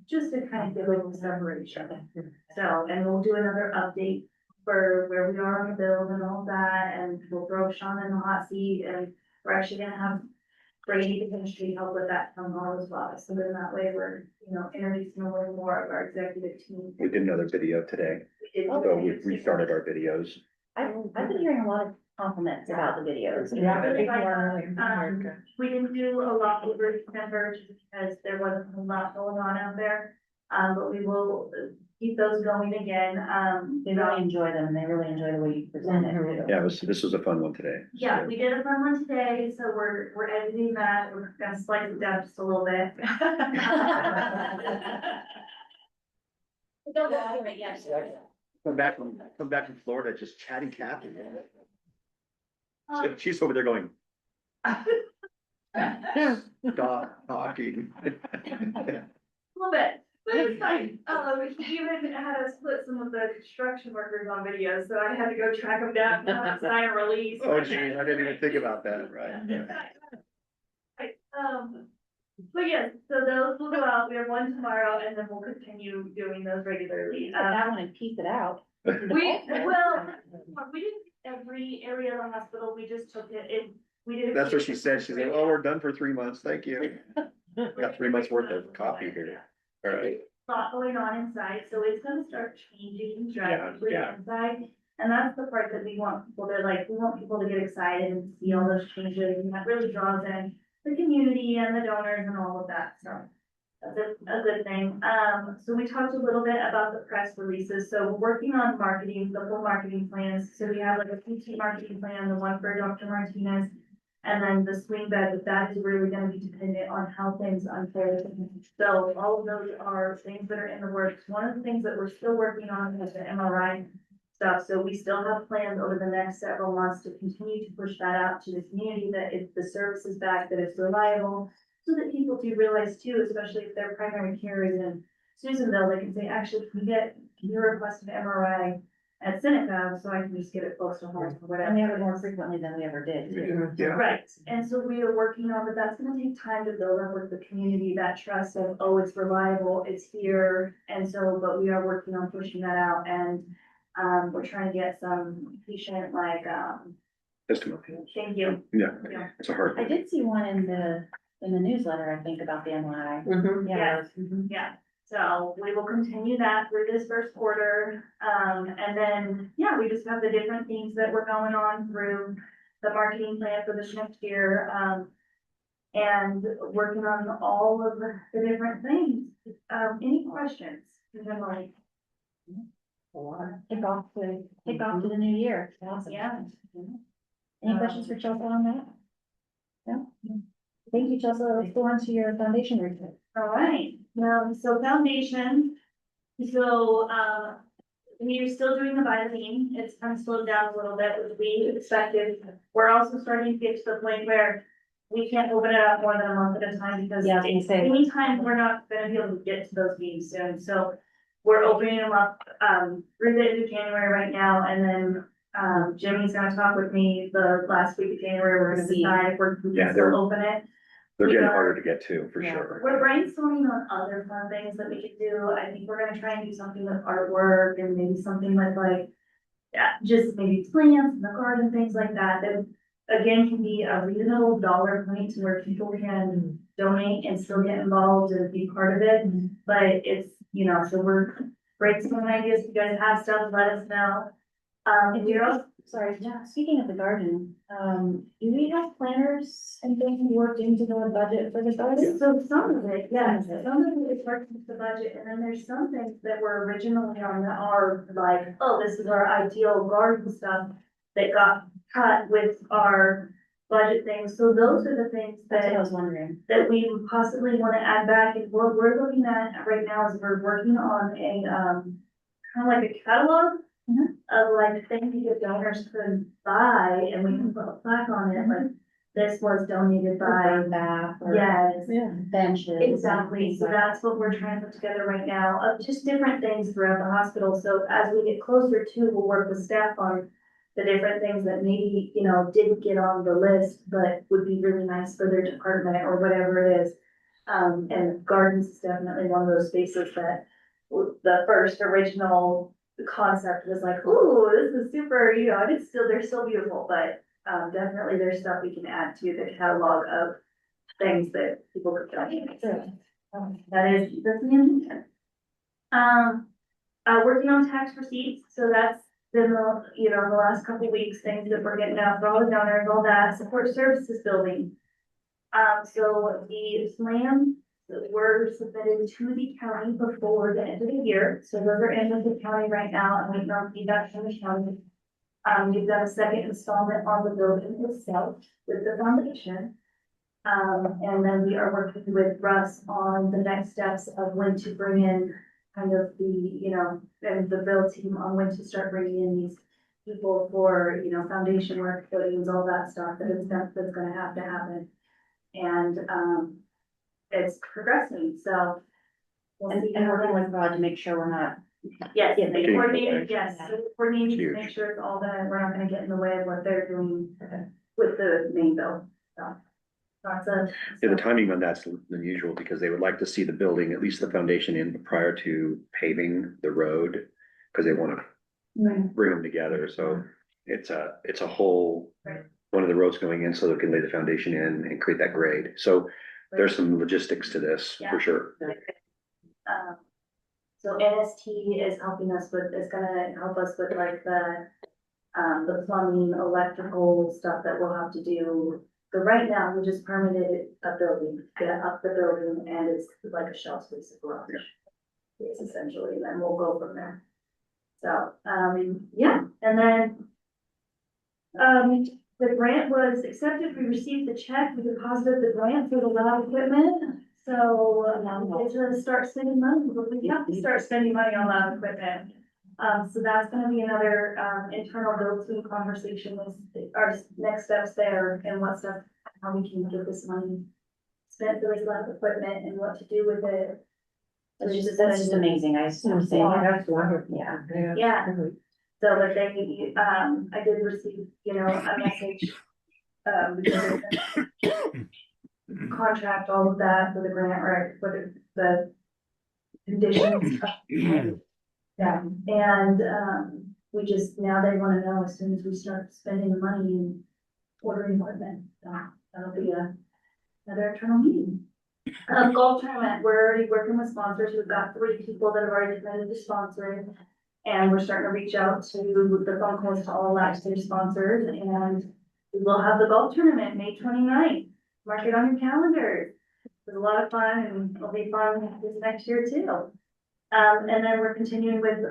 Just to kind of give a little separation. So, and we'll do another update for where we are on the build and all that, and we'll throw Sean in the hot seat, and we're actually gonna have Brady potentially help with that town hall as well. So then that way we're, you know, introducing a little more of our executive team. We did another video today, We did- so we've restarted our videos. I've been hearing a lot of compliments about the videos. Yeah, really like, we didn't do a lot over December just because there wasn't a lot going on out there. But we will keep those going again. They really enjoy them, and they really enjoy the way you present it. too. Yeah, this was a fun one today. Yeah, we did a fun one today, so we're editing that. We're gonna slice it down just a little bit. Don't go over it yet. Come back from Florida, just chatting Kathy. She's over there going. Talking. A little bit, but it's fine. She even had us put some of the construction workers on video, so I had to go track them down, sign a release. Oh geez, I didn't even think about that, right? Right, but yes, so those will go out. We have one tomorrow, and then we'll continue doing those regularly. That one and piece it out. We didn't every area of the hospital, we just took it in, we did. That's what she said. She said, oh, we're done for 3 months. Thank you. Got 3 months worth of copy here. All right. Lot going on inside, so it's gonna start changing drastically Yeah. inside. And that's the part that we want people to like, we want people to get excited and see all those changes, and that really draws in the community and the donors and all of that, so. That's a good thing. So we talked a little bit about the press releases, so we're working on marketing, the full marketing plans. So we have like a PT marketing plan, the one for Dr. Martinez. And then the swing bed, but that is really gonna be dependent on how things unfold. So all of those are things that are in the works. One of the things that we're still working on is the MRI stuff. So we still have plans over the next several months to continue to push that out to the community, that if the service is back, that it's reliable. So that people do realize too, especially if their primary care is in Susanville, they can say, actually, can you request an MRI at Seneca, so I can just get it close to home or whatever. And we have it more frequently than we ever did. too. Yeah. Right, and so we are working on, but that's gonna take time to build up with the community, that trust of, oh, it's reliable, it's here. And so, but we are working on pushing that out, and, we're trying to get some patient like, Testimony. thank you. Yeah, Yeah. it's a hard I one. did see one in the newsletter, I think, about the MRI. Yes. Yeah, so we will continue that through this first quarter. And then, yeah, we just have the different things that we're going on through the marketing plan for this next year. And working on all of the different things. Any questions? Because I'm like, Kick off to the new year. Awesome. yeah. Any questions for Chelsea on that? No? Thank you, Chelsea. Let's go on to your foundation report. All right, so foundation, so, we are still doing the Vitamin. It's kind of slowed down a little bit, which we expected. We're also starting to get to the point where we can't open it up more than a month at a time because Yeah, I was gonna say. anytime we're not gonna be able to get to those meetings soon, so we're opening them up, through the end of January right now, and then, Jimmy's gonna talk with me the last week of January, we're gonna See. decide if we Yeah, can they're- still open it. They're We getting are- harder to get to, for Yeah. sure. We're brainstorming on other fun things that we could do. I think we're gonna try and do something with artwork and maybe something with like, yeah, just maybe plants in the garden, things like that, that again can be a reasonable dollar point to where people can donate and still get involved and be part of it. But it's, you know, so we're brainstorming ideas. If you guys have stuff, let us know. And you're also, sorry, yeah, speaking of the garden, do we have planners and things worked into the budget for the garden? So some of it, yes, some of it is working with the budget, and then there's some things that were originally on that are like, oh, this is our ideal garden stuff that got cut with our budget things, so those are the things That's what I that, was wondering. that we would possibly wanna add back, and what we're looking at right now is we're working on a, kind of like a catalog of like things that donors could buy, and we can put a plaque on it, like, this was donated by, Bath or yes. benches. Exactly, so that's what we're trying to put together right now, of just different things throughout the hospital, so as we get closer to, we'll work with staff on the different things that maybe, you know, didn't get on the list, but would be really nice for their department or whatever it is. And gardens is definitely one of those spaces that the first original concept was like, ooh, this is super, you know, and it's still, they're still beautiful, but definitely there's stuff we can add to the catalog of things that people could donate. So, that's the intention. Working on tax receipts, so that's been the, you know, the last couple of weeks, things that we're getting out for all the donors, all that, support services building. So the plans were submitted to the county before the end of the year, so those are in with the county right now, and waiting on feedback from the county. We've done a second installment on the building itself with the foundation. And then we are working with Russ on the next steps of when to bring in kind of the, you know, and the build team on when to start bringing in these people for, you know, foundation work, footings, all that stuff that's gonna have to happen. And, it's progressing, so. we'll see And how working that- with Rod to make sure we're not. Yes, Yeah, they they- coordinated, yes, Yeah. so coordinating to Huge. make sure it's all gonna, we're not gonna get in the way of what they're doing with the main bill, so. Lots of. Yeah, the timing on that's unusual because they would like to see the building, at least the foundation in prior to paving the road. Cause they wanna Right. bring them together, so it's a whole, Right. one of the roads going in so they can lay the foundation in and create that grade. So there's some logistics to this, Yeah. for sure. So NST is helping us with, is gonna help us with like the plumbing, electrical stuff that we'll have to do. So right now, we just permitted a building, get up the building, and it's like a shelf space of garage. It's essentially, and then we'll go from there. So, yeah, and then the grant was accepted, we received the check, we deposited the grant for the lab equipment. So, we get to start spending money, but we have to start spending money on lab equipment. So that's gonna be another, internal build team conversation with our next steps there and what stuff, how we can get this money spent for this lab equipment and what to do with it. That's just amazing, I just have to say. That's wonderful. Yeah. Yeah. So, but they, I did receive, you know, a message, because of contract, all of that for the grant, right, for the conditions. Yeah, and, we just, now they wanna know as soon as we start spending the money and ordering equipment, so that'll be another internal meeting. Golf tournament, we're already working with sponsors, we've got 3 people that have already committed to sponsoring. And we're starting to reach out to the phone calls to all last year's sponsors, and we will have the golf tournament May 29th. Mark it on your calendar. It's a lot of fun, and it'll be fun this next year too. And then we're continuing with,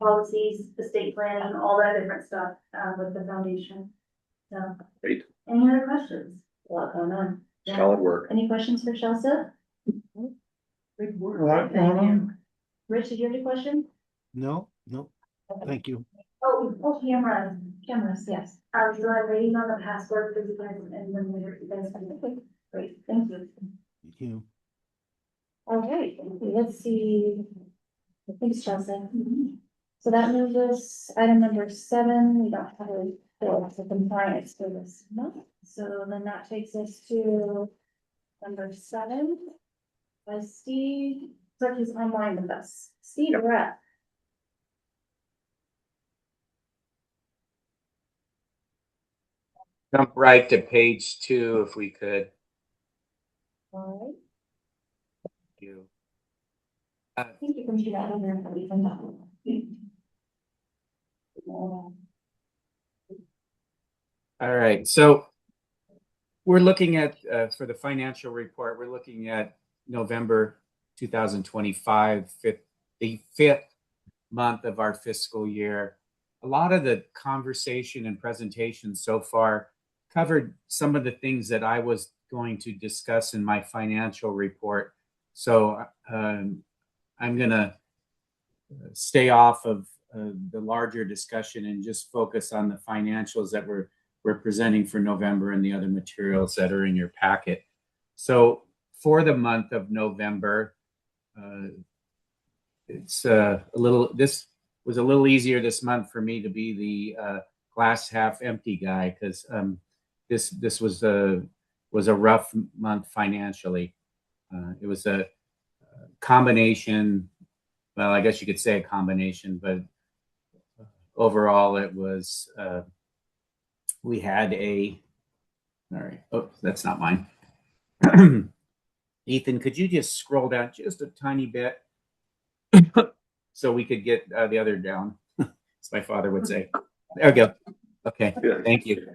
policies, estate planning, all that different stuff, with the foundation. So. Great. Any other questions? A lot going on. Solid work. Any questions for Chelsea? A lot going on. Rich, did you have any questions? No, thank you. Oh, cameras. Cameras, yes. So I'm waiting on the password for you guys and then later you guys can. Great, thank you. Thank you. Okay, let's see. Thanks, Chelsea. So that moves us, item number 7, we don't have a bill for compliance for this month. So then that takes us to number 7. Steve, so he's online with us. Steve, you're up. Jump right to page 2 if we could. All You. right, I think you can do that on your phone. All right, so we're looking at, for the financial report, we're looking at November 2025, the fifth month of our fiscal year. A lot of the conversation and presentation so far covered some of the things that I was going to discuss in my financial report. So I'm going to stay off of the larger discussion and just focus on the financials that we're presenting for November and the other materials that are in your packet. So for the month of November, this was a little easier this month for me to be the glass half empty guy, because this was a rough month financially. It was a combination. Well, I guess you could say a combination, but overall it was, we had all right, oh, that's not mine. Ethan, could you just scroll down just a tiny bit so we could get the other down, as my father would say. There we go. Okay, thank you.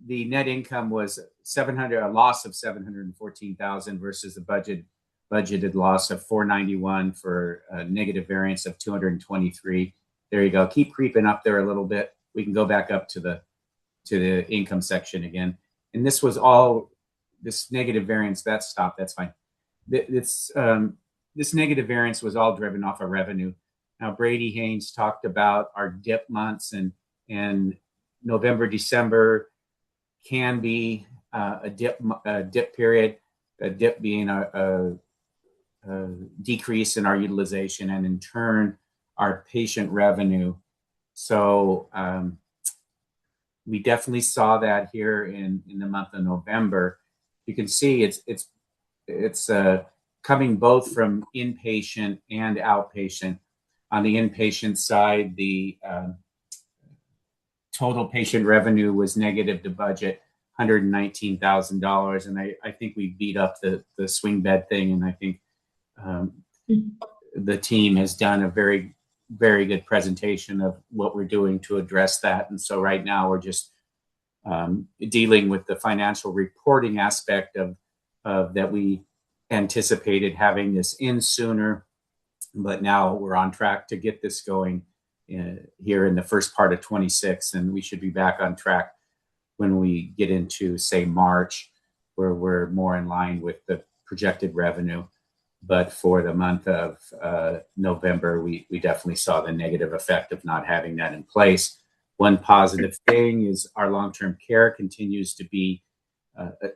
The net income was a loss of 714,000 versus a budgeted loss of 491 for a negative variance of 223. There you go. Keep creeping up there a little bit. We can go back up to the income section again. And this was all this negative variance. That stopped. That's fine. This negative variance was all driven off of revenue. Now, Brady Haynes talked about our dip months, and November, December can be a dip period, a dip being a decrease in our utilization and in turn our patient revenue. So we definitely saw that here in the month of November. You can see it's coming both from inpatient and outpatient. On the inpatient side, the total patient revenue was negative to budget, $119,000. And I think we beat up the swing bed thing. And I think the team has done a very, very good presentation of what we're doing to address that. And so right now we're just dealing with the financial reporting aspect of that we anticipated having this in sooner, but now we're on track to get this going here in the first part of 26, and we should be back on track when we get into, say, March, where we're more in line with the projected revenue. But for the month of November, we definitely saw the negative effect of not having that in place. One positive thing is our long-term care continues to be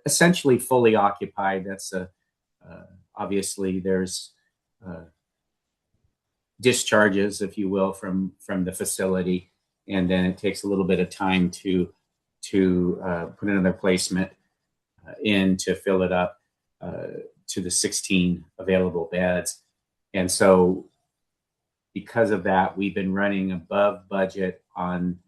essentially fully occupied. That's obviously there's discharges, if you will, from the facility, and then it takes a little bit of time to put another placement in to fill it up to the 16 available beds. And so because of that, we've been running above budget on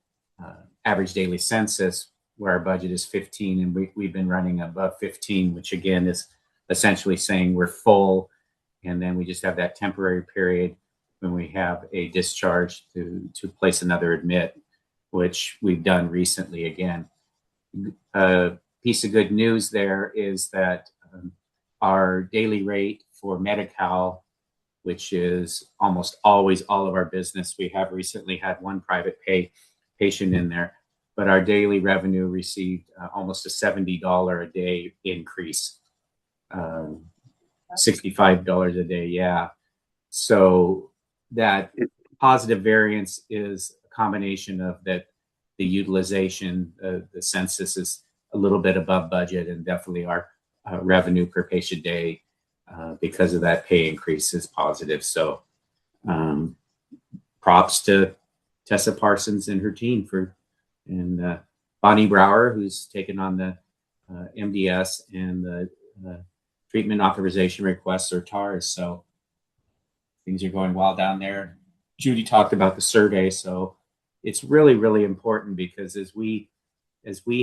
average daily census, where our budget is 15, and we've been running above 15, which again is essentially saying we're full, and then we just have that temporary period when we have a discharge to place another admit, which we've done recently again. A piece of good news there is that our daily rate for Medi-Cal, which is almost always all of our business, we have recently had one private pay patient in there, but our daily revenue received almost a $70 a day increase, $65 a day. Yeah. So that positive variance is a combination of that the utilization, the census is a little bit above budget, and definitely our revenue per patient day because of that pay increase is positive. So props to Tessa Parsons and her team and Bonnie Brower, who's taken on the MDS and the treatment authorization requests or TARs. So things are going well down there. Judy talked about the survey, so it's really, really important because as we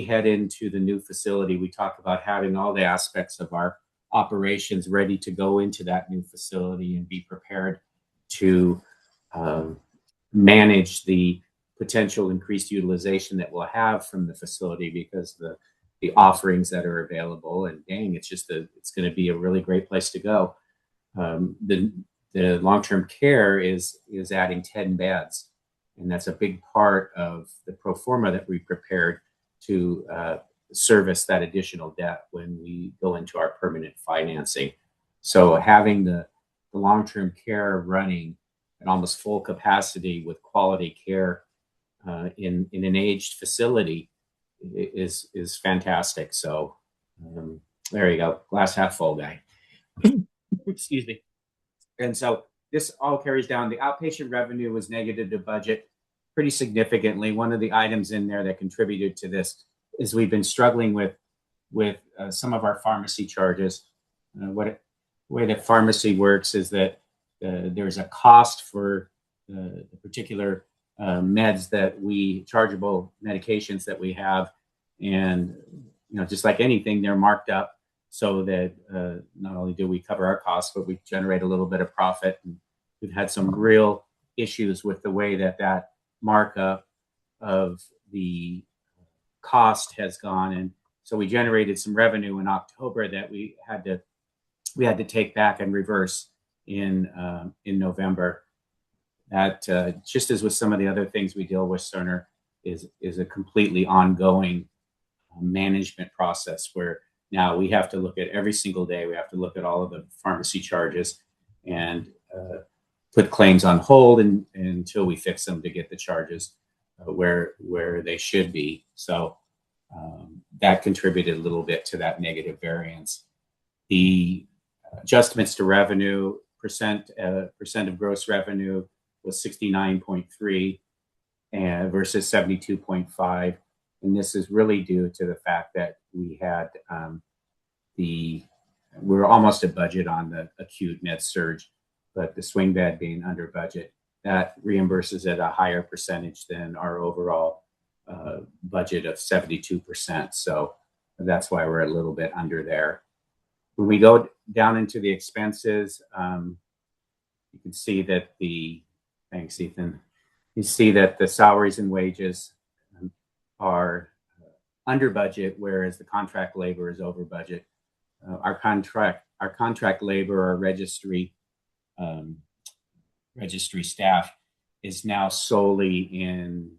head into the new facility, we talk about having all the aspects of our operations ready to go into that new facility and be prepared to manage the potential increased utilization that we'll have from the facility because the offerings that are available. And dang, it's going to be a really great place to go. The long-term care is adding 10 beds, and that's a big part of the pro forma that we prepared to service that additional debt when we go into our permanent financing. So having the long-term care running at almost full capacity with quality care in an aged facility is fantastic. So there you go, glass half full guy. Excuse me. And so this all carries down. The outpatient revenue was negative to budget pretty significantly. One of the items in there that contributed to this is we've been struggling with some of our pharmacy charges. The way that pharmacy works is that there's a cost for the particular meds that chargeable medications that we have. And, just like anything, they're marked up so that not only do we cover our costs, but we generate a little bit of profit. And we've had some real issues with the way that markup of the cost has gone. And so we generated some revenue in October that we had to take back and reverse in November. That just as with some of the other things we deal with, Cerner is a completely ongoing management process where now we have to look at every single day. We have to look at all of the pharmacy charges and put claims on hold until we fix them to get the charges where they should be. So that contributed a little bit to that negative variance. The adjustments to revenue percent of gross revenue was 69.3 versus 72.5. And this is really due to the fact that we had we were almost at budget on the acute med surge, but the swing bed being under budget, that reimburses at a higher percentage than our overall budget of 72%. So that's why we're a little bit under there. When we go down into the expenses, you can see that thanks, Ethan. You see that the salaries and wages are under budget, whereas the contract labor is over budget. Our contract labor, our registry staff is now solely in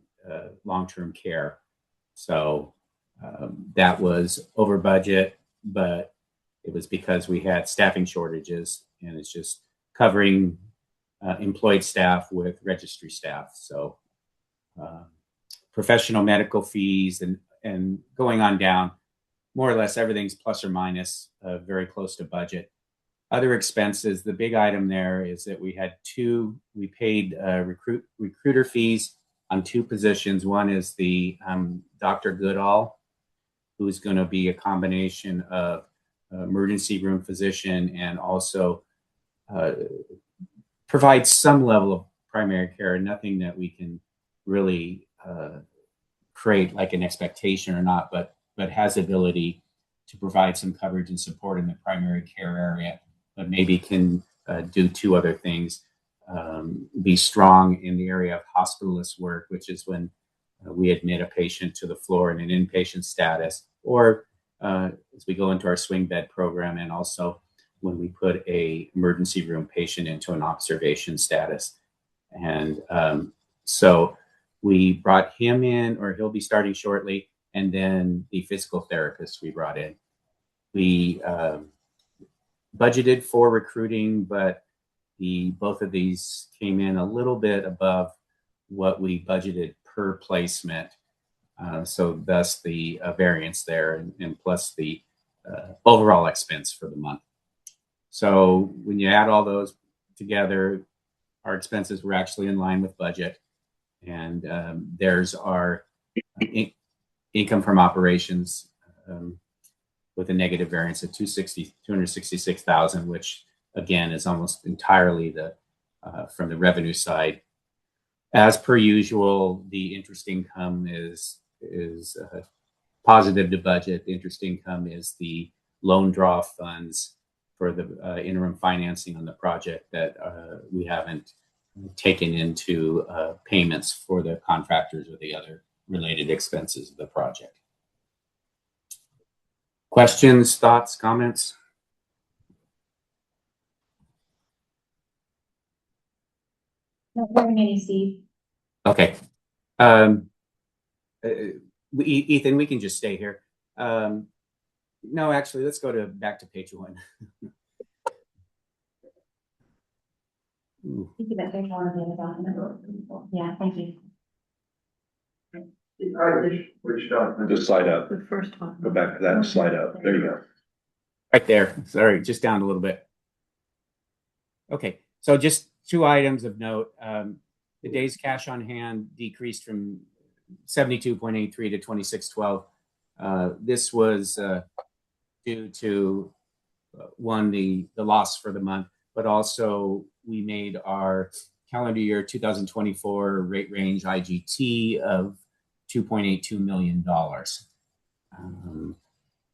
long-term care. So that was over budget, but it was because we had staffing shortages, and it's just covering employed staff with registry staff. So professional medical fees and going on down, more or less everything's plus or minus very close to budget. Other expenses, the big item there is that we paid recruiter fees on two positions. One is the Dr. Goodall, who's going to be a combination of emergency room physician and also provide some level of primary care, nothing that we can really create like an expectation or not, but has ability to provide some coverage and support in the primary care area, but maybe can do two other things. Be strong in the area of hospitalist work, which is when we admit a patient to the floor in an inpatient status, or as we go into our swing bed program, and also when we put a emergency room patient into an observation status. And so we brought him in, or he'll be starting shortly, and then the physical therapist we brought in. We budgeted for recruiting, but both of these came in a little bit above what we budgeted per placement. So thus the variance there, and plus the overall expense for the month. So when you add all those together, our expenses were actually in line with budget. And there's our income from operations with a negative variance of 266,000, which again is almost entirely from the revenue side. As per usual, the interest income is positive to budget. The interest income is the loan draw funds for the interim financing on the project that we haven't taken into payments for the contractors or the other related expenses of the project. Questions, thoughts, comments? Not very many, Steve. Okay. Ethan, we can just stay here. No, actually, let's go back to page 1. You can bet there's one of the other documents. Yeah, thank you. Which document? Just slide up, The first one. go back to that and slide up. There you go. Right there. Sorry, just down a little bit. Okay, so just 2 items of note. The days cash on hand decreased from 72.83 to 26.12. This was due to one, the loss for the month, but also we made our calendar year 2024 rate range IGT of $2.82 million.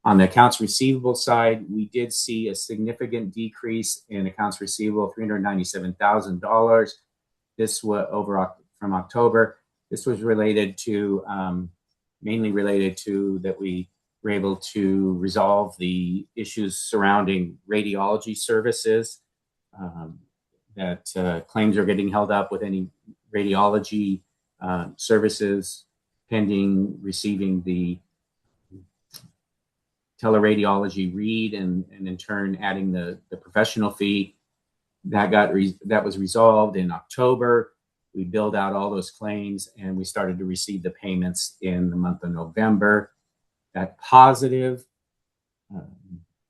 On the accounts receivable side, we did see a significant decrease in accounts receivable, $397,000. This was from October. This was related to, mainly related to that we were able to resolve the issues surrounding radiology services, that claims are getting held up with any radiology services pending receiving the teleradiology read, and in turn adding the professional fee. That was resolved in October. We billed out all those claims and we started to receive the payments in the month of November. That positive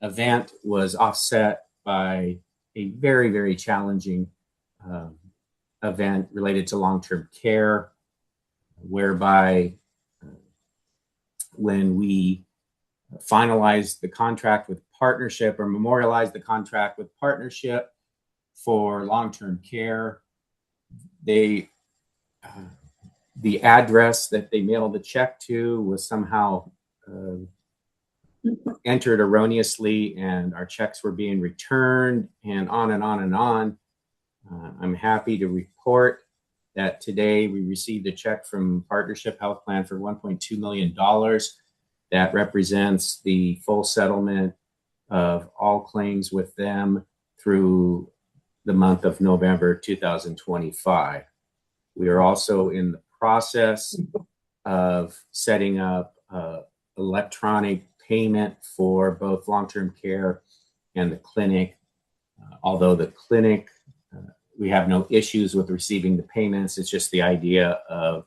event was offset by a very, very challenging event related to long-term care, whereby when we finalized the contract with Partnership, or memorialized the contract with Partnership for long-term care, the address that they mailed the check to was somehow entered erroneously, and our checks were being returned, and on and on and on. I'm happy to report that today we received a check from Partnership Health Plan for $1.2 million. That represents the full settlement of all claims with them through the month of November 2025. We are also in the process of setting up electronic payment for both long-term care and the clinic. Although the clinic, we have no issues with receiving the payments. It's just the idea of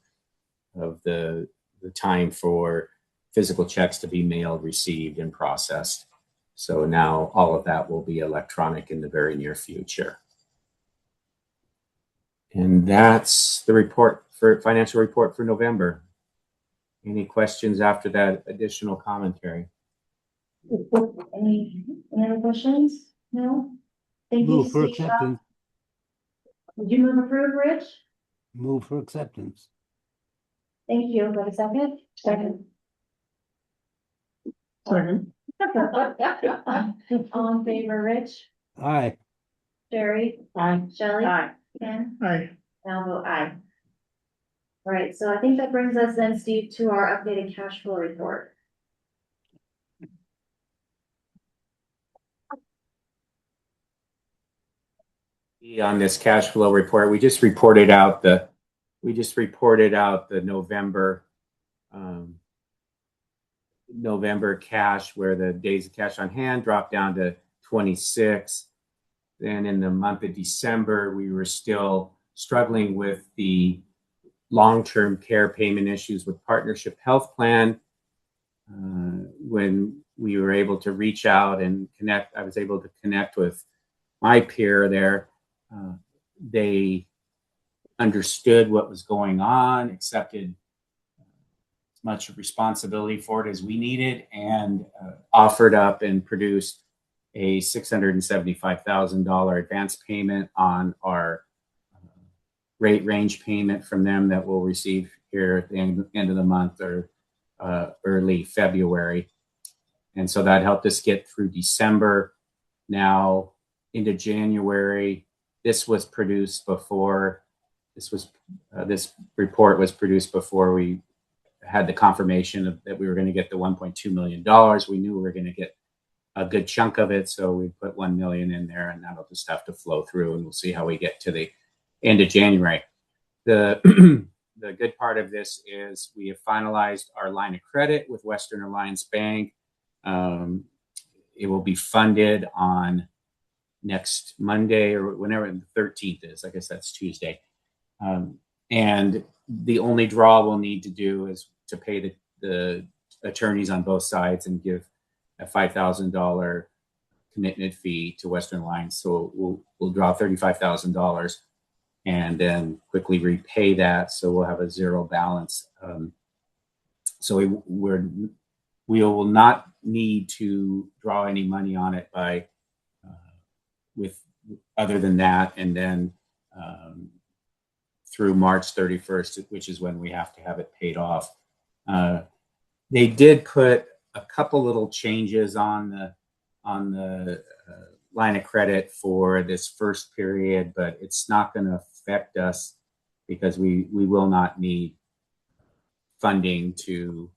the time for physical checks to be mailed, received, and processed. So now all of that will be electronic in the very near future. And that's the financial report for November. Any questions after that additional commentary? Any other questions? No? Thank you, Move for Steve. acceptance. Would you move approve, Rich? Move for acceptance. Thank you. Got a second? Second. Second. All in favor, Rich? Aye. Sherry? Aye. Shelley? Aye. Ken? Aye. I'll vote aye. All right, so I think that brings us then, Steve, to our updated cash flow report. On this cash flow report, we just reported out the November cash, where the days of cash on hand dropped down to 26. Then in the month of December, we were still struggling with the long-term care payment issues with Partnership Health Plan. When we were able to reach out and connect, I was able to connect with my peer there. They understood what was going on, accepted as much responsibility for it as we needed, and offered up and produced a $675,000 advance payment on our rate range payment from them that we'll receive here at the end of the month or early February. And so that helped us get through December. Now into January, this was produced before, this report was produced before we had the confirmation that we were going to get the $1.2 million. We knew we were going to get a good chunk of it, so we put 1 million in there, and that'll just have to flow through, and we'll see how we get to the end of January. The the good part of this is we have finalized our line of credit with Western Alliance Bank. It will be funded on next Monday or whenever the 13th is. I guess that's Tuesday. And the only draw we'll need to do is to pay the attorneys on both sides and give a $5,000 commitment fee to Western Alliance. So we'll draw $35,000 and then quickly repay that. So we'll have a zero balance. So we will not need to draw any money on it by with other than that, and then through March 31st, which is when we have to have it paid off. They did put a couple little changes on the line of credit for this first period, but it's not going to affect us because we will not need funding to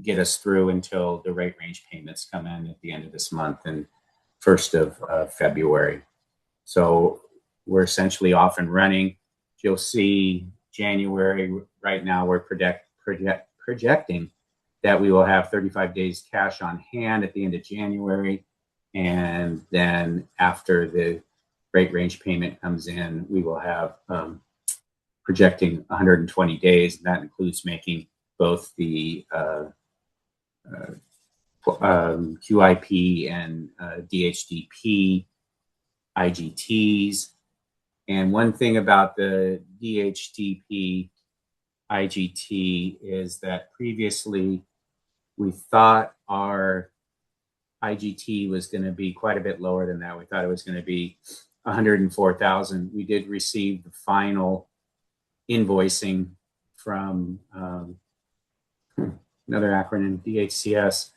get us through until the rate range payments come in at the end of this month and 1st of February. So we're essentially off and running. You'll see January right now we're projecting that we will have 35 days cash on hand at the end of January. And then after the rate range payment comes in, we will have projecting 120 days. And that includes making both the QIP and DHDP IGTs. And one thing about the DHDP IGT is that previously we thought our IGT was going to be quite a bit lower than that. We thought it was going to be 104,000. We did receive the final invoicing from another acronym, DHCS,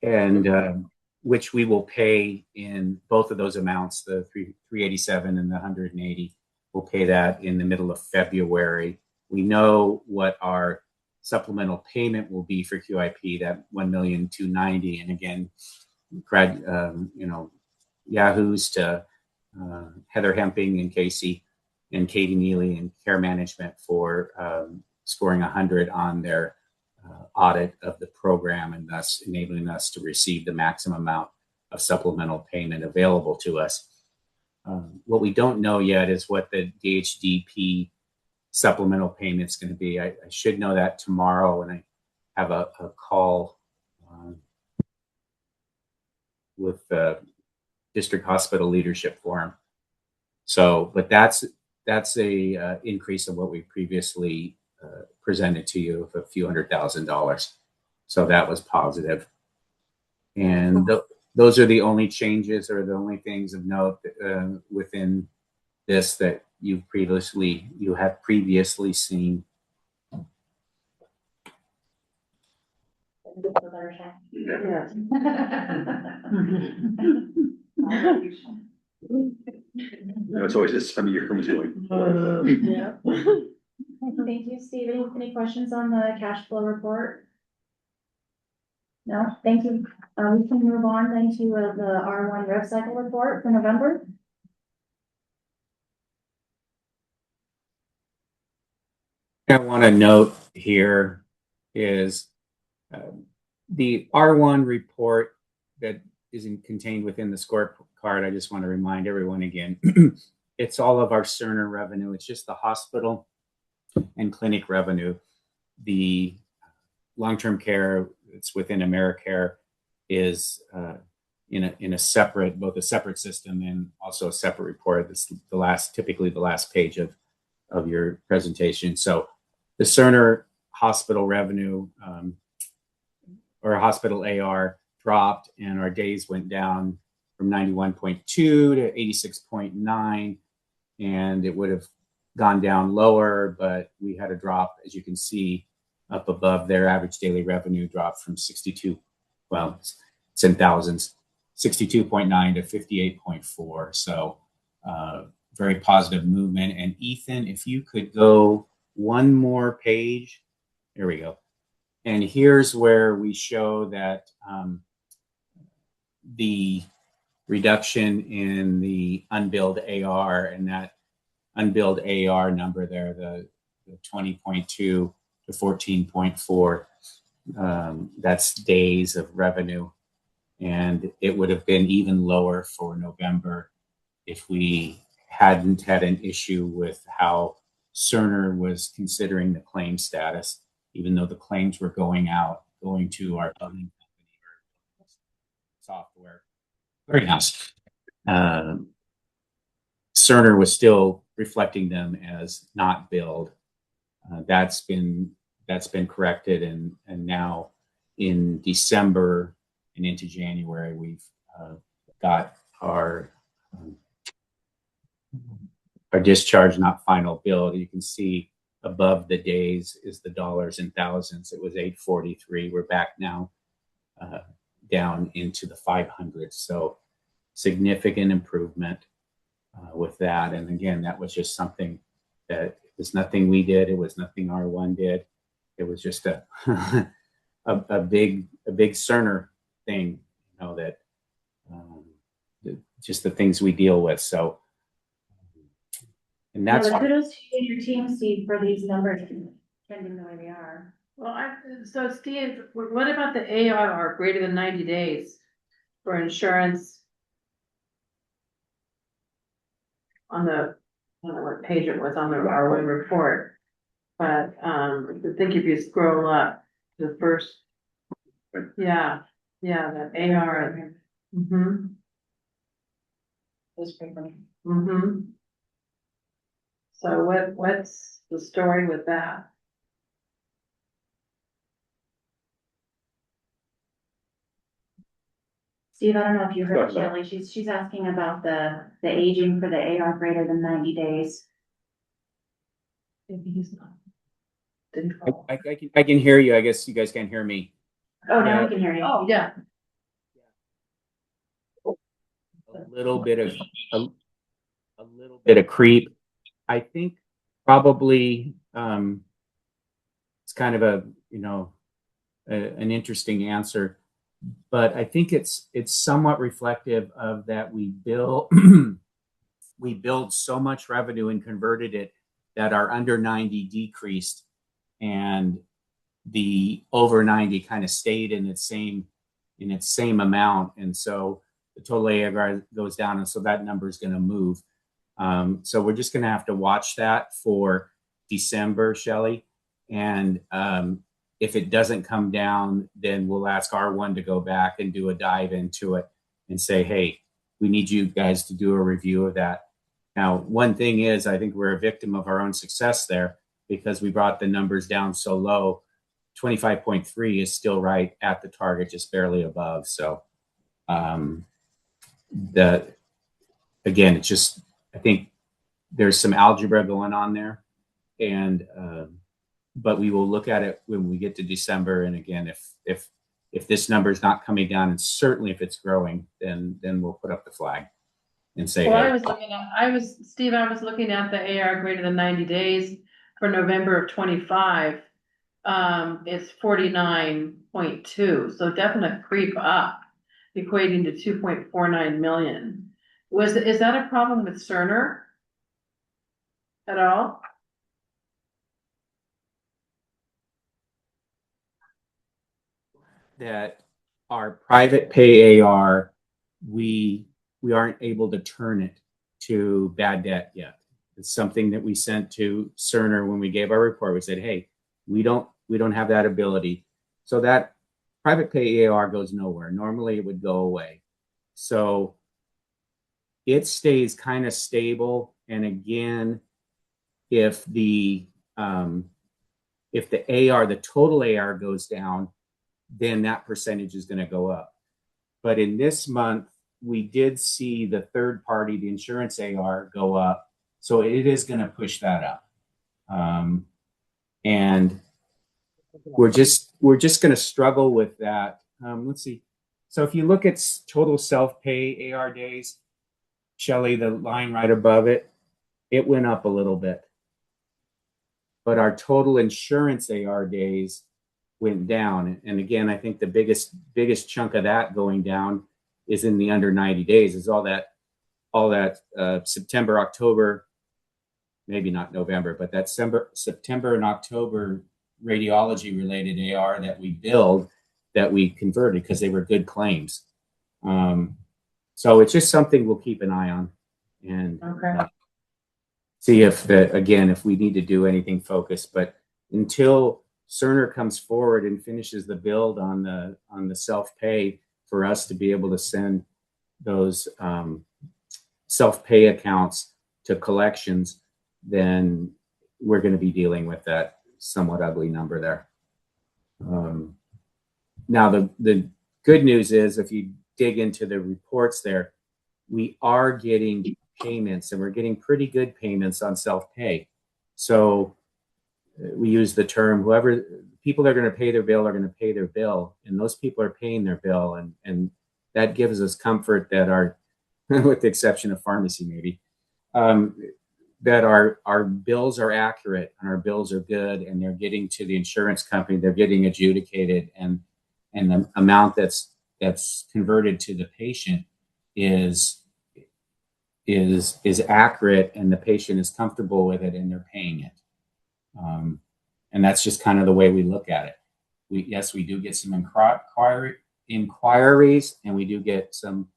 and which we will pay in both of those amounts, the 387 and the 180. We'll pay that in the middle of February. We know what our supplemental payment will be for QIP, that $1,290,000. And again, yahoos to Heather Hemping and Casey and Katie Neely and Care Management for scoring 100 on their audit of the program, and thus enabling us to receive the maximum amount of supplemental payment available to us. What we don't know yet is what the DHDP supplemental payment is going to be. I should know that tomorrow when I have a call with the district hospital leadership forum. So, but that's a increase of what we previously presented to you of a few $100,000. So that was positive. And those are the only changes or the only things of note within this that you have previously seen. Yeah. It's always this time of year. Yeah. Thank you, Steve. Any questions on the cash flow report? No, thank you. We can move on then to the R1 rev cycle report for November. I want to note here is the R1 report that is contained within the scorecard card, I just want to remind everyone again, it's all of our Cerner revenue. It's just the hospital and clinic revenue. The long-term care, it's within AmeriCare, is in a separate, both a separate system and also a separate report. This is typically the last page of your presentation. So the Cerner hospital revenue, or hospital AR, dropped, and our days went down from 91.2 to 86.9, and it would have gone down lower, but we had a drop, as you can see, up above their average daily revenue dropped from 62, well, it's in thousands, 62.9 to 58.4. So very positive movement. And Ethan, if you could go one more page, there we go. And here's where we show that the reduction in the unbilled AR, and that unbilled AR number there, the 20.2 to 14.4, that's days of revenue. And it would have been even lower for November if we hadn't had an issue with how Cerner was considering the claim status, even though the claims were going to our billing company or software clearinghouse. Cerner was still reflecting them as not billed. That's been corrected, and now in December and into January, we've got our discharge not final bill. You can see above the days is the dollars and thousands. It was 843. We're back now down into the 500. So significant improvement with that. And again, that was just something that it was nothing we did. It was nothing R1 did. It was just a big Cerner thing, that just the things we deal with. So, and that's kudos to you and your team, Steve, for these numbers trending the way they are. Well, so Steve, what about the AR greater than 90 days for insurance? On the, I don't know what page it was on the R1 report, but I think if you scroll up to the first, yeah, that AR. Mm-hmm. Mm-hmm. So what's the story with that? Steve, I don't know if you heard Shelley, she's asking about the aging for the AR greater than 90 days. I can hear you. I guess you guys can't hear me. Oh, now we can hear you. Oh, yeah. A little bit of creep. I think probably it's kind of an interesting answer, but I think it's somewhat reflective of that we build so much revenue and converted it that our under 90 decreased and the over 90 kind of stayed in its same amount, and so the total AR goes down, and so that number is going to move. So we're just going to have to watch that for December, Shelley. And if it doesn't come down, then we'll ask R1 to go back and do a dive into it and say, hey, we need you guys to do a review of that. Now, one thing is, I think we're a victim of our own success there because we brought the numbers down so low. 25.3 is still right at the target, just barely above. So again, it's just, I think there's some algebra going on there, and but we will look at it when we get to December. And again, if this number is not coming down, and certainly if it's growing, then we'll put up the flag and say, well, hey. I was looking at the AR greater than 90 days for November of 25. It's 49.2, so definite creep up, equating to 2.49 million. Is that a problem with Cerner at all? That our private pay AR, we we aren't able to turn it to bad debt yet. It's something that we sent to Cerner when we gave our report. We said, hey, we don't have that ability. So that private pay AR goes nowhere. Normally it would go away. So it stays kind of stable. And again, if the AR, the total AR goes down, then that percentage is going to go up. But in this month, we did see the third party, the insurance AR, go up. So it is going to push that up. And we're just going to struggle with that. Let's see. So if you look at total self-pay AR days, Shelley, the line right above it, it went up a little bit. But our total insurance AR days went down. And again, I think the biggest chunk of that going down is in the under 90 days, is all that September, October, maybe not November, but that September and October radiology related AR that we billed, that we converted because they were good claims. So it's just something we'll keep an eye on and see if if we need to do anything focused. But until Cerner comes forward and finishes the build on the self-pay for us to be able to send those self-pay accounts to collections, then we're going to be dealing with that somewhat ugly number there. Now, the good news is, if you dig into the reports there, we are getting payments, and we're getting pretty good payments on self-pay. So we use the term, whoever people are going to pay their bill are going to pay their bill, and those people are paying their bill, and that gives us comfort that our, with the exception of pharmacy maybe, that our bills are accurate and our bills are good, and they're getting to the insurance company, they're getting adjudicated, and the amount that's converted to the patient is accurate, and the patient is comfortable with it, and they're paying it. And that's just kind of the way we look at it. We do get some inquiries, and we do get some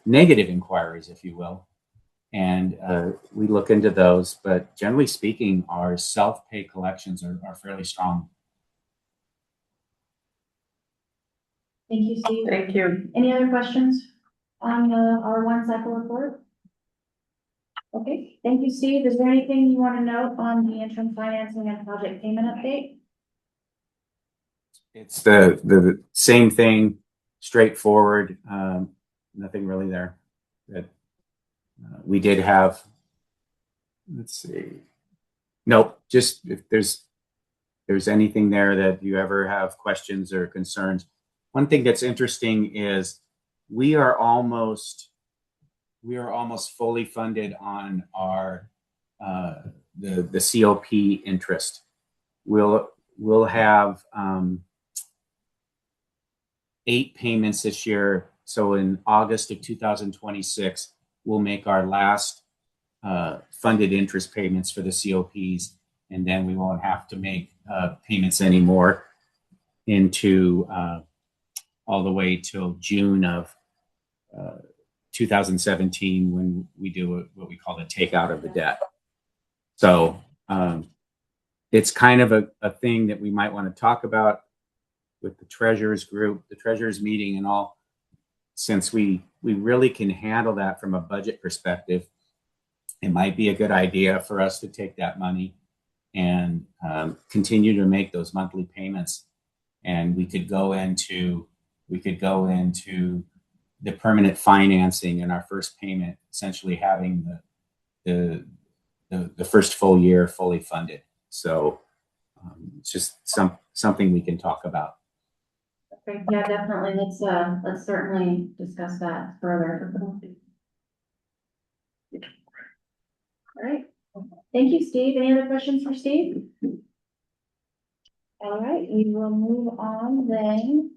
negative inquiries, if you will. And we look into those, but generally speaking, our self-pay collections are fairly strong. Thank you, Steve. Thank you. Any other questions on the R1 cycle report? Okay, thank you, Steve. Is there anything you want to note on the interim financing and project payment update? It's the same thing, straightforward, nothing really there. We did have, let's see. Nope, just if there's anything there that you ever have questions or concerns. One thing that's interesting is we are almost fully funded on our the COP interest. We'll have 8 payments this year. So in August of 2026, we'll make our last funded interest payments for the COPs, and then we won't have to make payments anymore into all the way till June of 2017, when we do what we call the takeout of the debt. So it's kind of a thing that we might want to talk about with the treasurers group, the treasurers meeting and all, since we really can handle that from a budget perspective. It might be a good idea for us to take that money and continue to make those monthly payments. And we could go into the permanent financing in our first payment, essentially having the first full year fully funded. So it's just something we can talk about. Okay, yeah, definitely. Let's certainly discuss that further. All right. Thank you, Steve. Any other questions for Steve? All right, we will move on then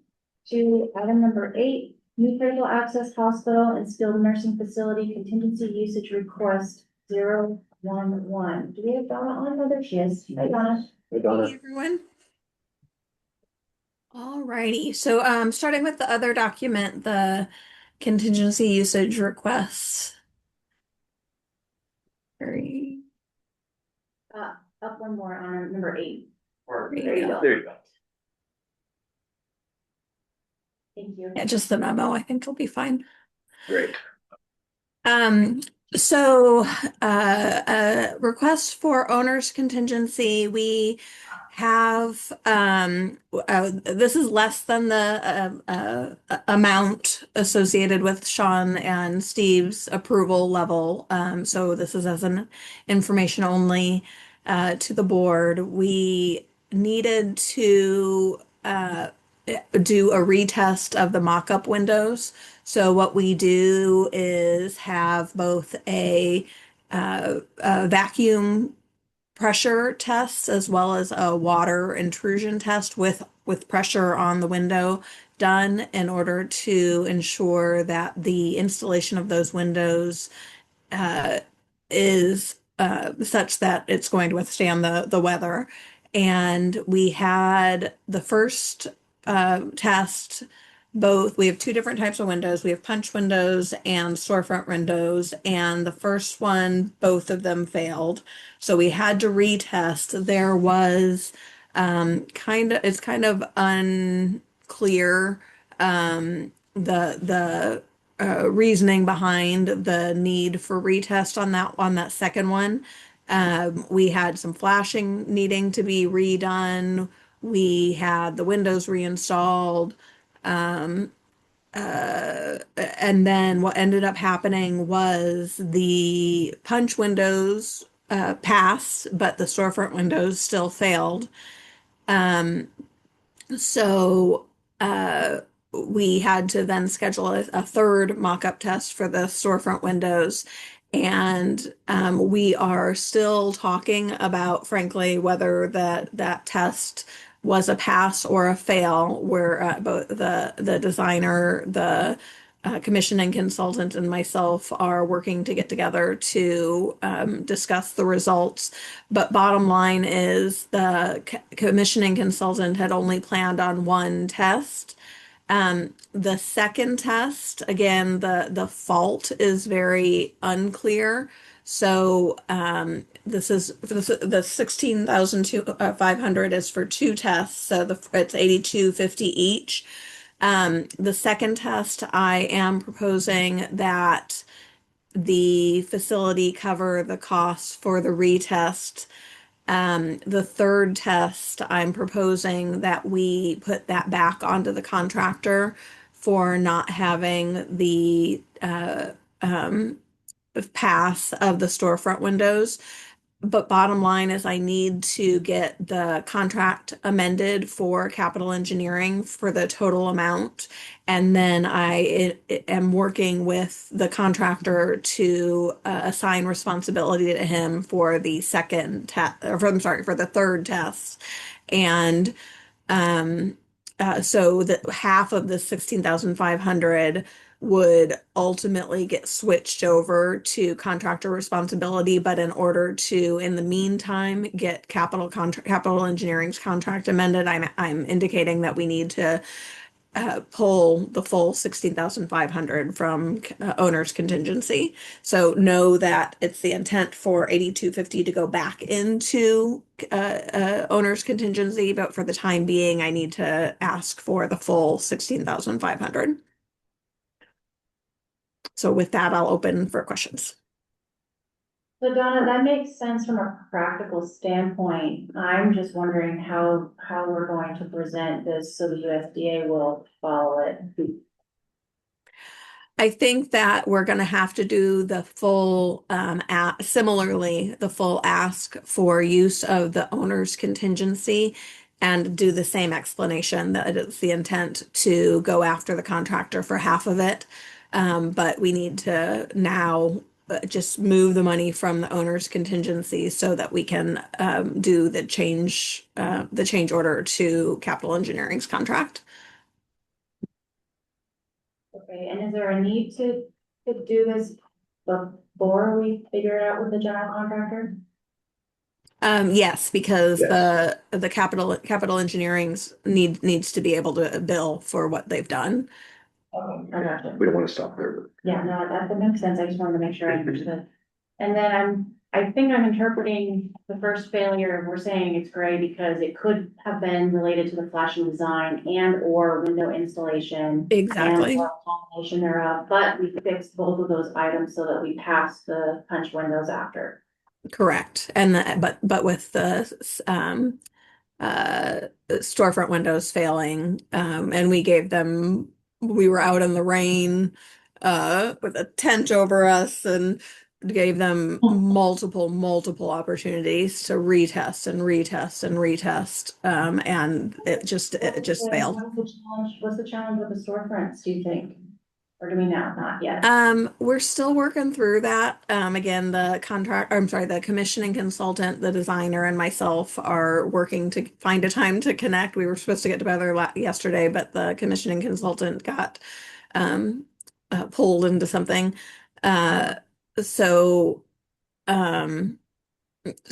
to item number 8, new critical access hospital and skilled nursing facility contingency usage request 011. Do we have Donna on? Oh, there she is. Hi, Donna. Hey, Donna. Hey, everyone. Alrighty, so starting with the other document, the contingency usage requests. Very, Up one more on number 8. There There you go. There you go. Thank you. yeah, just the memo, I think will be fine. Great. Um, so, request for owner's contingency, we have, this is less than the, amount associated with Sean and Steve's approval level. So this is as an information only, to the board. We needed to, do a retest of the mock-up windows. So what we do is have both a vacuum pressure test as well as a water intrusion test with pressure on the window done in order to ensure that the installation of those windows is such that it's going to withstand the weather. And we had the first test. Both, we have two different types of windows. We have punch windows and storefront windows, and the first one, both of them failed. So we had to retest. There was it's kind of unclear the reasoning behind the need for retest on that second one. We had some flashing needing to be redone. We had the windows reinstalled. And then what ended up happening was the punch windows passed, but the storefront windows still failed. So we had to then schedule a third mock-up test for the storefront windows. And we are still talking about, frankly, whether that test was a pass or a fail, where both the designer, the commissioning consultant, and myself are working to get together to discuss the results. But bottom line is the commissioning consultant had only planned on one test. The second test, again, the fault is very unclear. So this is the 16,500 is for two tests, so it's 82.50 each. The second test, I am proposing that the facility cover the costs for the retest. The third test, I'm proposing that we put that back onto the contractor for not having the pass of the storefront windows. But bottom line is I need to get the contract amended for capital engineering for the total amount. And then I am working with the contractor to assign responsibility to him for the second test, for the third test. And so that half of the 16,500 would ultimately get switched over to contractor responsibility. But in order to, in the meantime, get capital engineering's contract amended, I'm indicating that we need to pull the full 16,500 from owner's contingency. So know that it's the intent for 82.50 to go back into owner's contingency, but for the time being, I need to ask for the full 16,500. So with that, I'll open for questions. So Donna, that makes sense from a practical standpoint. I'm just wondering how we're going to present this so the USDA will follow it. I think that we're going to have to do the full, similarly, the full ask for use of the owner's contingency and do the same explanation that it's the intent to go after the contractor for half of it. But we need to now just move the money from the owner's contingency so that we can do the change order to capital engineering's contract. Okay, and is there a need to do this before we figure it out with the general contractor? Yes, because Yes. the capital engineering's needs to be able to bill for what they've done. I gotcha. We don't want to stop there. Yeah, no, that makes sense. I just wanted to make sure I understood. And then I think I'm interpreting the first failure, we're saying it's gray because it could have been related to the flashing design and or window installation. Exactly. And or combination thereof, but we fixed both of those items so that we passed the punch windows after. Correct. And but with the storefront windows failing, and we were out in the rain with a tent over us and gave them multiple opportunities to retest and retest and retest, and it just failed. What's the challenge with the storefronts, do you think? Or do we know? Not yet. We're still working through that. Again, the commissioning consultant, the designer, and myself are working to find a time to connect. We were supposed to get together yesterday, but the commissioning consultant got pulled into something. So,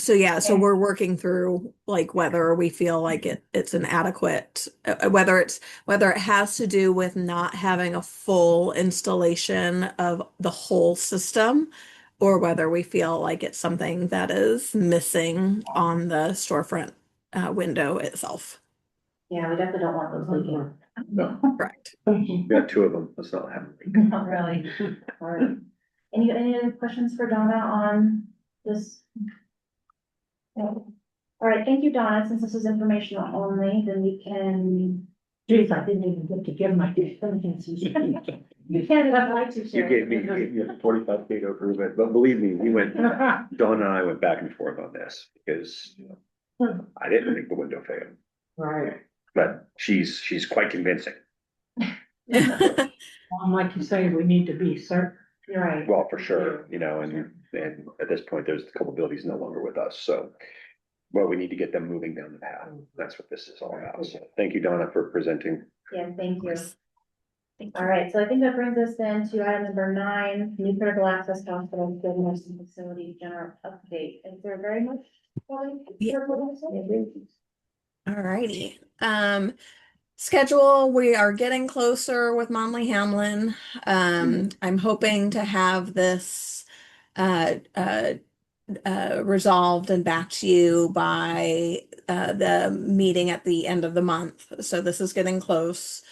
yeah, so we're working through like whether we feel like it's an adequate, whether it has to do with not having a full installation of the whole system, or whether we feel like it's something that is missing on the storefront window itself. Yeah, we definitely don't want those leaking. No, Correct. we got two of them. Let's not have them. Not really. All right. Any other questions for Donna on this? No. All right, thank you, Donna. Since this is informational only, then we can. Geez, I didn't even get to give my definitions. You can if I'd like to You share. gave me a 45 feet to approve it, but believe me, Dawn and I went back and forth on this because I didn't think the window failed, Right. but she's quite convincing. Like you say, we need to be certain. You're right. Well, for sure, and at this point, there's a couple buildings no longer with us, so. Well, we need to get them moving down the path. That's what this is all about. So thank you, Donna, for presenting. Yeah, thank you. All right, so I think that brings us then to item number 9, new critical access hospital, skilled nursing facility, general update. Is there very much? Yeah. All righty. Schedule, we are getting closer with Monley Hamlin. I'm hoping to have this resolved and back to you by the meeting at the end of the month. So this is getting close.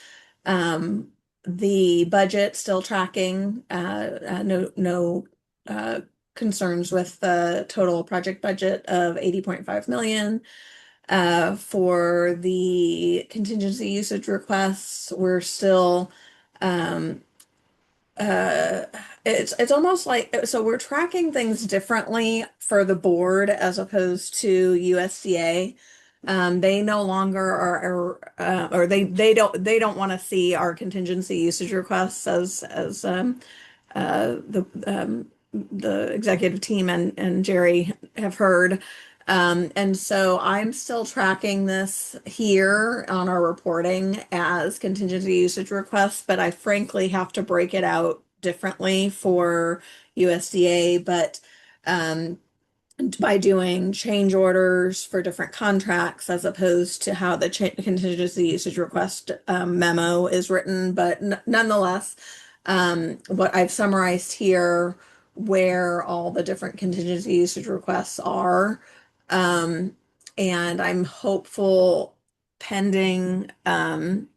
The budget still tracking, no concerns with the total project budget of 80.5 million. For the contingency usage requests, we're still it's almost like, so we're tracking things differently for the board as opposed to USDA. They no longer are, or they don't want to see our contingency usage requests as the executive team and Jerry have heard. And so I'm still tracking this here on our reporting as contingency usage requests, but I frankly have to break it out differently for USDA. But by doing change orders for different contracts as opposed to how the contingency usage request memo is written. But nonetheless, what I've summarized here where all the different contingency usage requests are. And I'm hopeful pending, I'm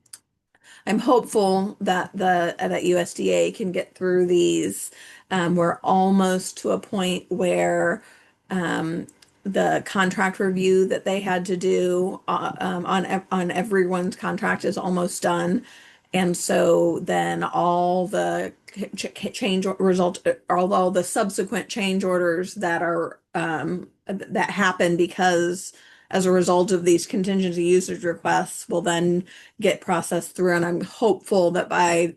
hopeful that that USDA can get through these. We're almost to a point where the contract review that they had to do on everyone's contract is almost done. And so then all the all the subsequent change orders that are that happen because as a result of these contingency usage requests will then get processed through. And I'm hopeful by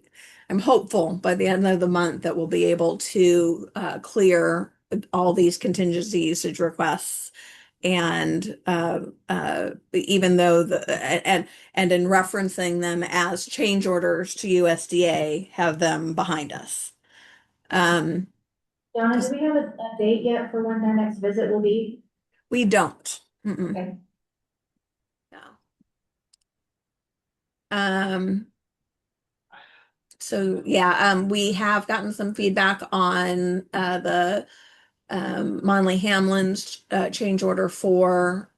the end of the month that we'll be able to clear all these contingency usage requests. And even though and in referencing them as change orders to USDA, have them behind us. Donna, do we have a date yet for when their next visit will be? We don't. Mm-mm. Okay. No. Um, so yeah, we have gotten some feedback on the Monley Hamlin's change order 4.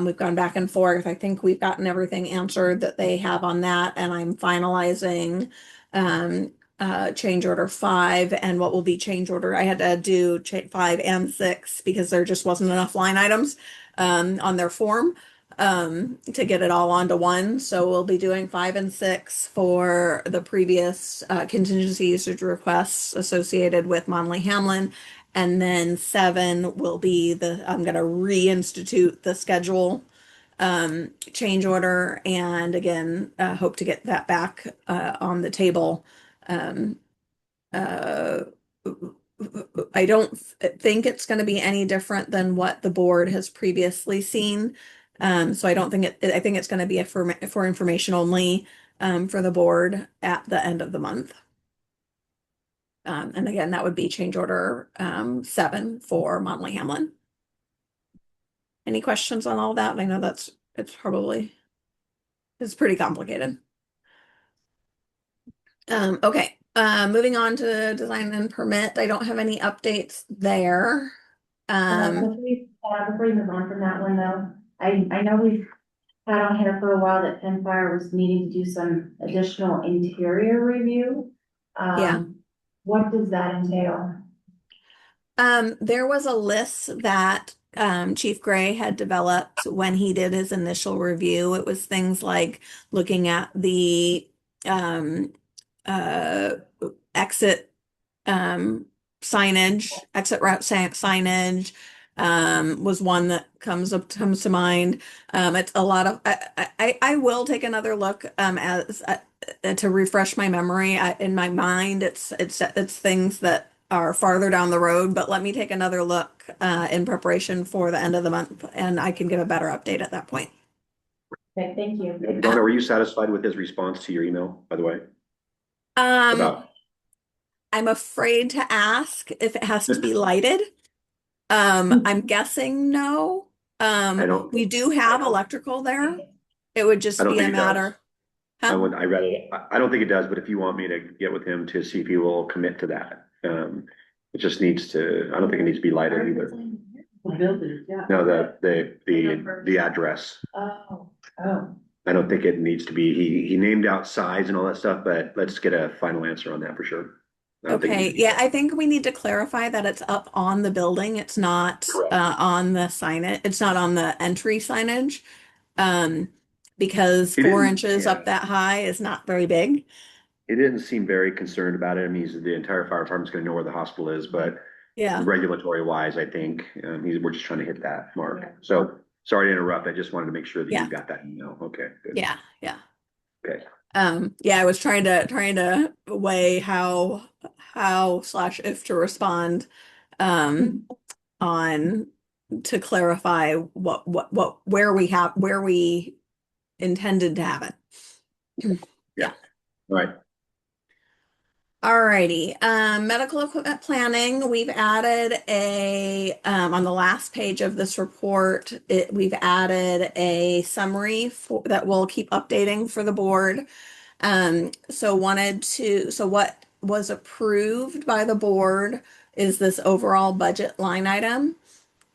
We've gone back and forth. I think we've gotten everything answered that they have on that, and I'm finalizing change order 5 and what will be change order. I had to do 5 and 6 because there just wasn't enough line items on their form to get it all onto one. So we'll be doing 5 and 6 for the previous contingency usage requests associated with Monley Hamlin. And then 7 will be I'm going to reinstitute the schedule change order. And again, hope to get that back on the table. Uh, I don't think it's going to be any different than what the board has previously seen. So I don't think I think it's going to be for information only for the board at the end of the month. And again, that would be change order 7 for Monley Hamlin. Any questions on all that? I know it's pretty complicated. Okay, moving on to design and permit. I don't have any updates there. Before we move on from that one though, I know we've had on here for a while that Penfire was needing to do some additional interior review. Yeah. What does that entail? There was a list that Chief Gray had developed when he did his initial review. It was things like looking at the exit signage, exit route signage was one that comes to mind. It's a lot of I will take another look as to refresh my memory. In my mind, it's things that are farther down the road, but let me take another look in preparation for the end of the month, and I can give a better update at that point. Okay, thank you. Donna, were you satisfied with his response to your email, by the way? I'm afraid to ask if it has to be lighted. I'm guessing no. We do have electrical there. It would just be a matter. I don't think it does, but if you want me to get with him to see if he will commit to that, it just needs to. I don't think it needs to be lighted either. No, the address. Oh. I don't think it needs to be. He named out size and all that stuff, but let's get a final answer on that for sure. Okay, yeah, I think we need to clarify that it's up on the building. It's not on the signage. It's not on the entry signage. Because 4 inches up that high is not very big. He didn't seem very concerned about it. I mean, the entire fire department's going to know where the hospital is, but yeah, regulatory wise, I think we're just trying to hit that mark. Yeah. So sorry to interrupt. I just wanted to make sure that you got that email. Okay, good. Yeah. Okay. Yeah, I was trying to weigh how / if to respond on to clarify where we intended to have it. Yeah. Right. Alrighty. Medical equipment planning. We've added on the last page of this report, we've added a summary that we'll keep updating for the board. So what was approved by the board is this overall budget line item.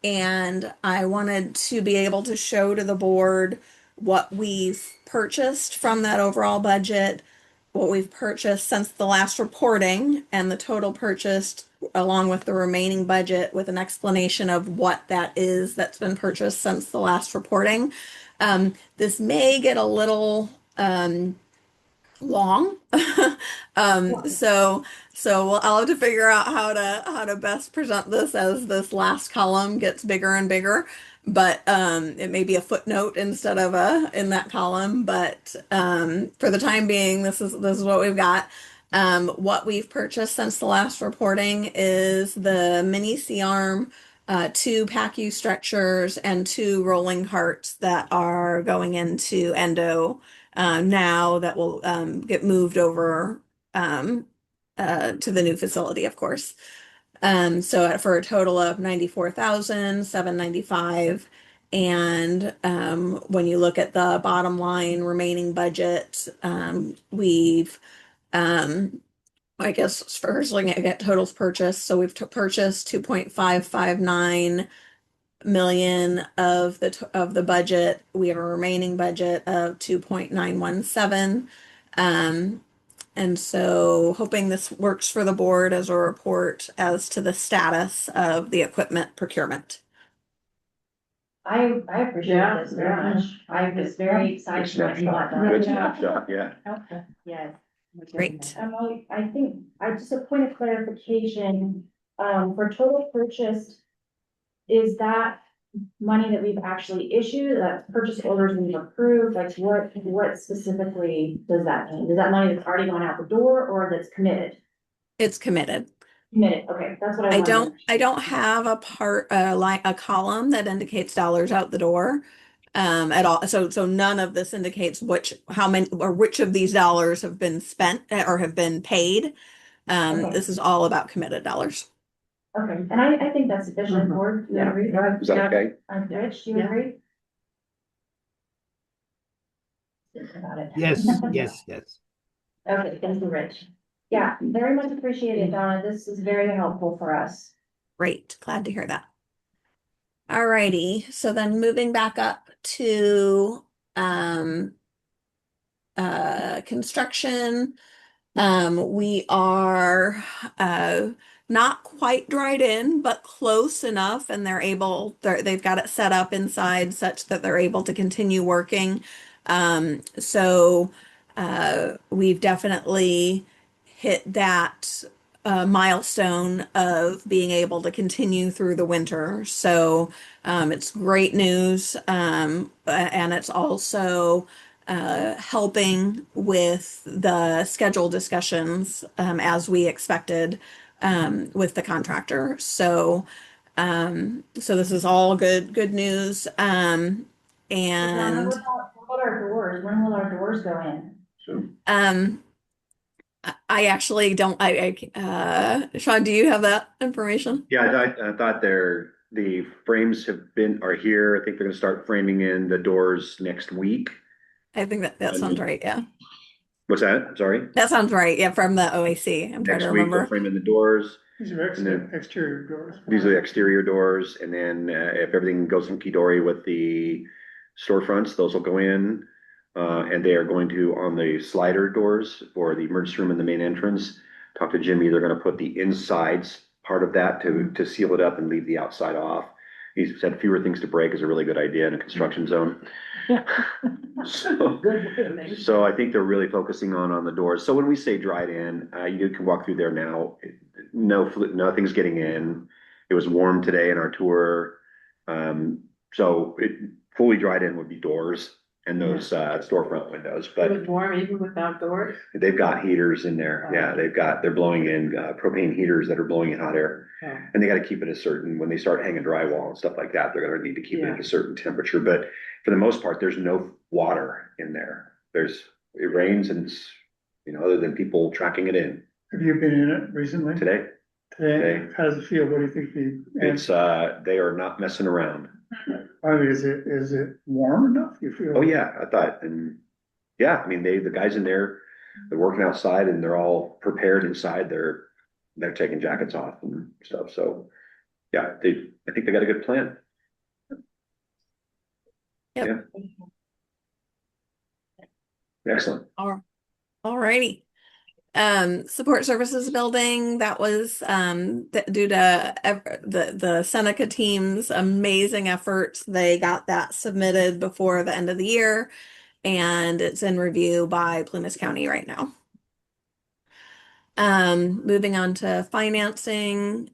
And I wanted to be able to show to the board what we've purchased from that overall budget, what we've purchased since the last reporting, and the total purchased along with the remaining budget with an explanation of what that is that's been purchased since the last reporting. This may get a little long. So I'll have to figure out how to best present this as this last column gets bigger and bigger. But it may be a footnote instead of in that column. But for the time being, this is what we've got. What we've purchased since the last reporting is the mini C-arm, 2 PACU stretchers, and 2 rolling carts that are going into endo now that will get moved over to the new facility, of course. So for a total of 94,795. And when you look at the bottom line remaining budget, we've I guess first looking at totals purchased, so we've purchased 2.559 million of the budget. We have a remaining budget of 2.917. And so hoping this works for the board as a report as to the status of the equipment procurement. I appreciate Yeah, this very yeah. much. I was very excited. Good when you got snapshot, good that. snapshot, yeah. Yes. Great. I think, just a point of clarification, for total purchased, is that money that we've actually issued, that purchase orders we've approved, like what specifically does that mean? Is that money that's already gone out the door or that's committed? It's committed. Committed, okay, that's what I I wanted. don't have a column that indicates dollars out the door at all. So none of this indicates how many or which of these dollars have been spent or have been paid. Okay. This is all about committed dollars. Okay, and I think that's sufficient, Mhm. board, you Yeah. agree? Is that okay? Rich, do you Yeah. agree? Think about it. Yes, yes, yes. Okay, thank you, Rich. Yeah, very much appreciated, Donna. This is very helpful for us. Great, glad to hear that. Alrighty, so then moving back up to construction. We are not quite dried in, but close enough, and they've got it set up inside such that they're able to continue working. So we've definitely hit that milestone of being able to continue through the winter. So it's great news, and it's also helping with the schedule discussions as we expected with the contractor. So this is all good news. Donna, And what about our doors? When will our doors go in? I actually don't. Sean, do you have that information? Yeah, I thought the frames are here. I think they're gonna start framing in the doors next week. I think that sounds right. Yeah, What's that? Sorry? that sounds right. Yeah, from the OAC. I'm trying Next to week, they'll remember. frame in the doors. These are And then- exterior doors. These are the exterior doors, and then if everything goes hunky dory with the storefronts, those will go in. And they are going to, on the slider doors for the emergency room and the main entrance, talk to Jimmy, they're gonna put the insides part of that to seal it up and leave the outside off. He said fewer things to break is a really good idea in a construction zone. So I think they're really focusing on the doors. So when we say dried in, you can walk through there now. Nothing's getting in. It was warm today in our tour. So it fully dried in would be doors and those storefront windows, It but was warm even without doors. they've got heaters in there. Yeah, they're blowing in propane heaters that are blowing in hot air. Oh. And they gotta keep it a certain, when they start hanging drywall and stuff like that, they're gonna need to keep it at a certain temperature. But for the most part, there's no water in there. It rains and it's, other than people tracking it in Have you been in it recently? today. Today, how does it feel? What do you think It's, they are not messing around. is it warm enough? You feel? Oh, yeah, I thought, and yeah, I mean, the guys in there, they're working outside and they're all prepared inside. They're taking jackets off and stuff. So, yeah, I think they got a good plan. Yep. Yeah. Excellent. Alrighty. Support services building, that was due to the Seneca team's amazing efforts. They got that submitted before the end of the year, and it's in review by Plumas County right now. Moving on to financing,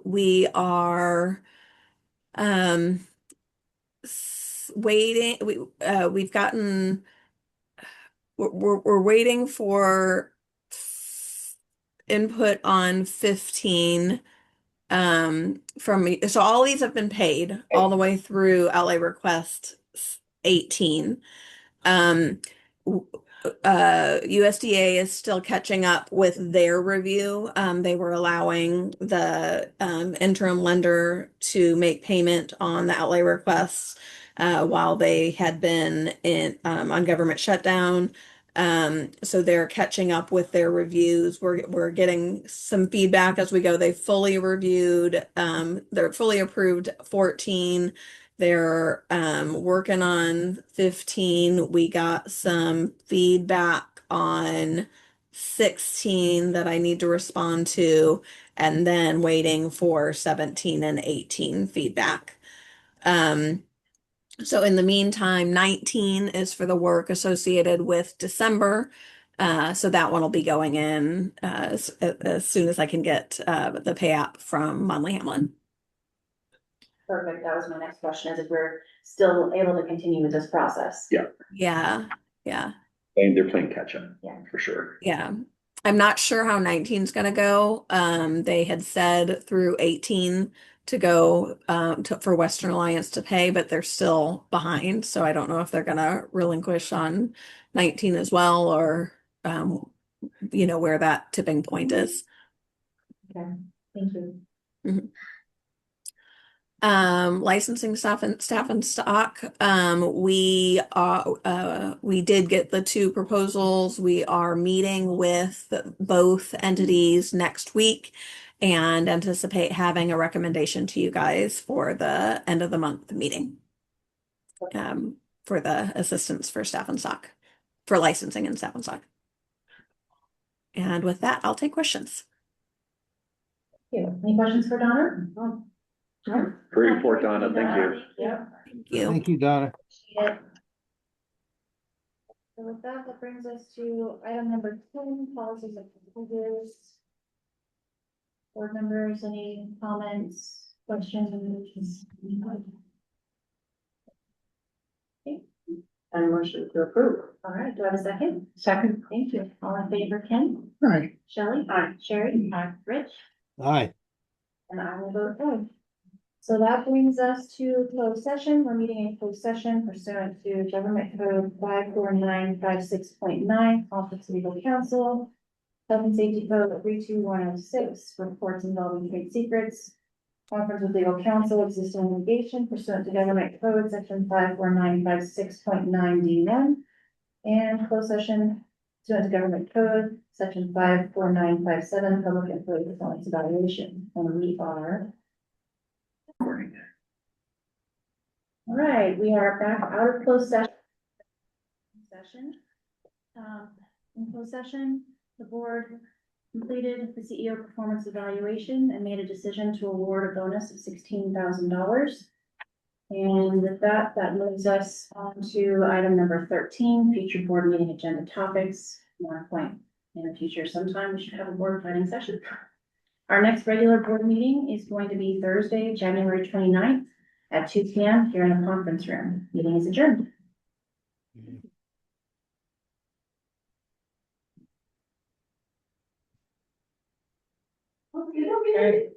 we are waiting. We've gotten. We're waiting for input on 15 from me. So all these have been paid all the way through LA request 18. USDA is still catching up with their review. They were allowing the interim lender to make payment on the outlay requests while they had been in on government shutdown. So they're catching up with their reviews. We're getting some feedback as we go. They fully reviewed, they're fully approved 14. They're working on 15. We got some feedback on 16 that I need to respond to, and then waiting for 17 and 18 feedback. So in the meantime, 19 is for the work associated with December. So that one will be going in as soon as I can get the pay app from Monley Hamlin. Perfect. That was my next question, is if we're still able to continue with this process. Yeah, yeah, And they're playing catch up. Yeah. For sure. yeah. I'm not sure how 19 is gonna go. They had said through 18 to go for Western Alliance to pay, but they're still behind. So I don't know if they're gonna relinquish on 19 as well, or where that tipping point is. Okay, thank you. Licensing staff and stock. We did get the 2 proposals. We are meeting with both entities next week and anticipate having a recommendation to you guys for the end of the month meeting. For the assistance for staff and stock, for licensing and staff and stock. And with that, I'll take questions. Thank you. Any questions for Donna? Great report, Donna. Thank you. Yeah. Thank you. Thank you, Donna. So with that, that brings us to item number 10, policies and procedures. Board members, any comments, questions? Okay. And motion to approve. All right, do I have a second? Second. Thank you. All in favor, Ken? Right. Shelley? Aye. Sherry? Aye. Rich? Aye. And I will vote aye. So that brings us to closed session. We're meeting in closed session pursuant to Government Code 54956.9, Office of Legal Counsel, Health and Safety Code 32106, reports involving trade secrets, conference with legal counsel, existing litigation pursuant to Government Code Section 54956.9 D1, and closed session pursuant to Government Code Section 54957, public employee performance evaluation. And we are. All right, we are back out of closed session. In closed session, the board completed the CEO performance evaluation and made a decision to award a bonus of $16,000. And with that, that moves us on to item number 13, future board meeting agenda topics. One point in the future, sometime we should have a board planning session. Our next regular board meeting is going to be Thursday, January 29th at 2 p.m. here in the conference room. Meeting is adjourned. Okay.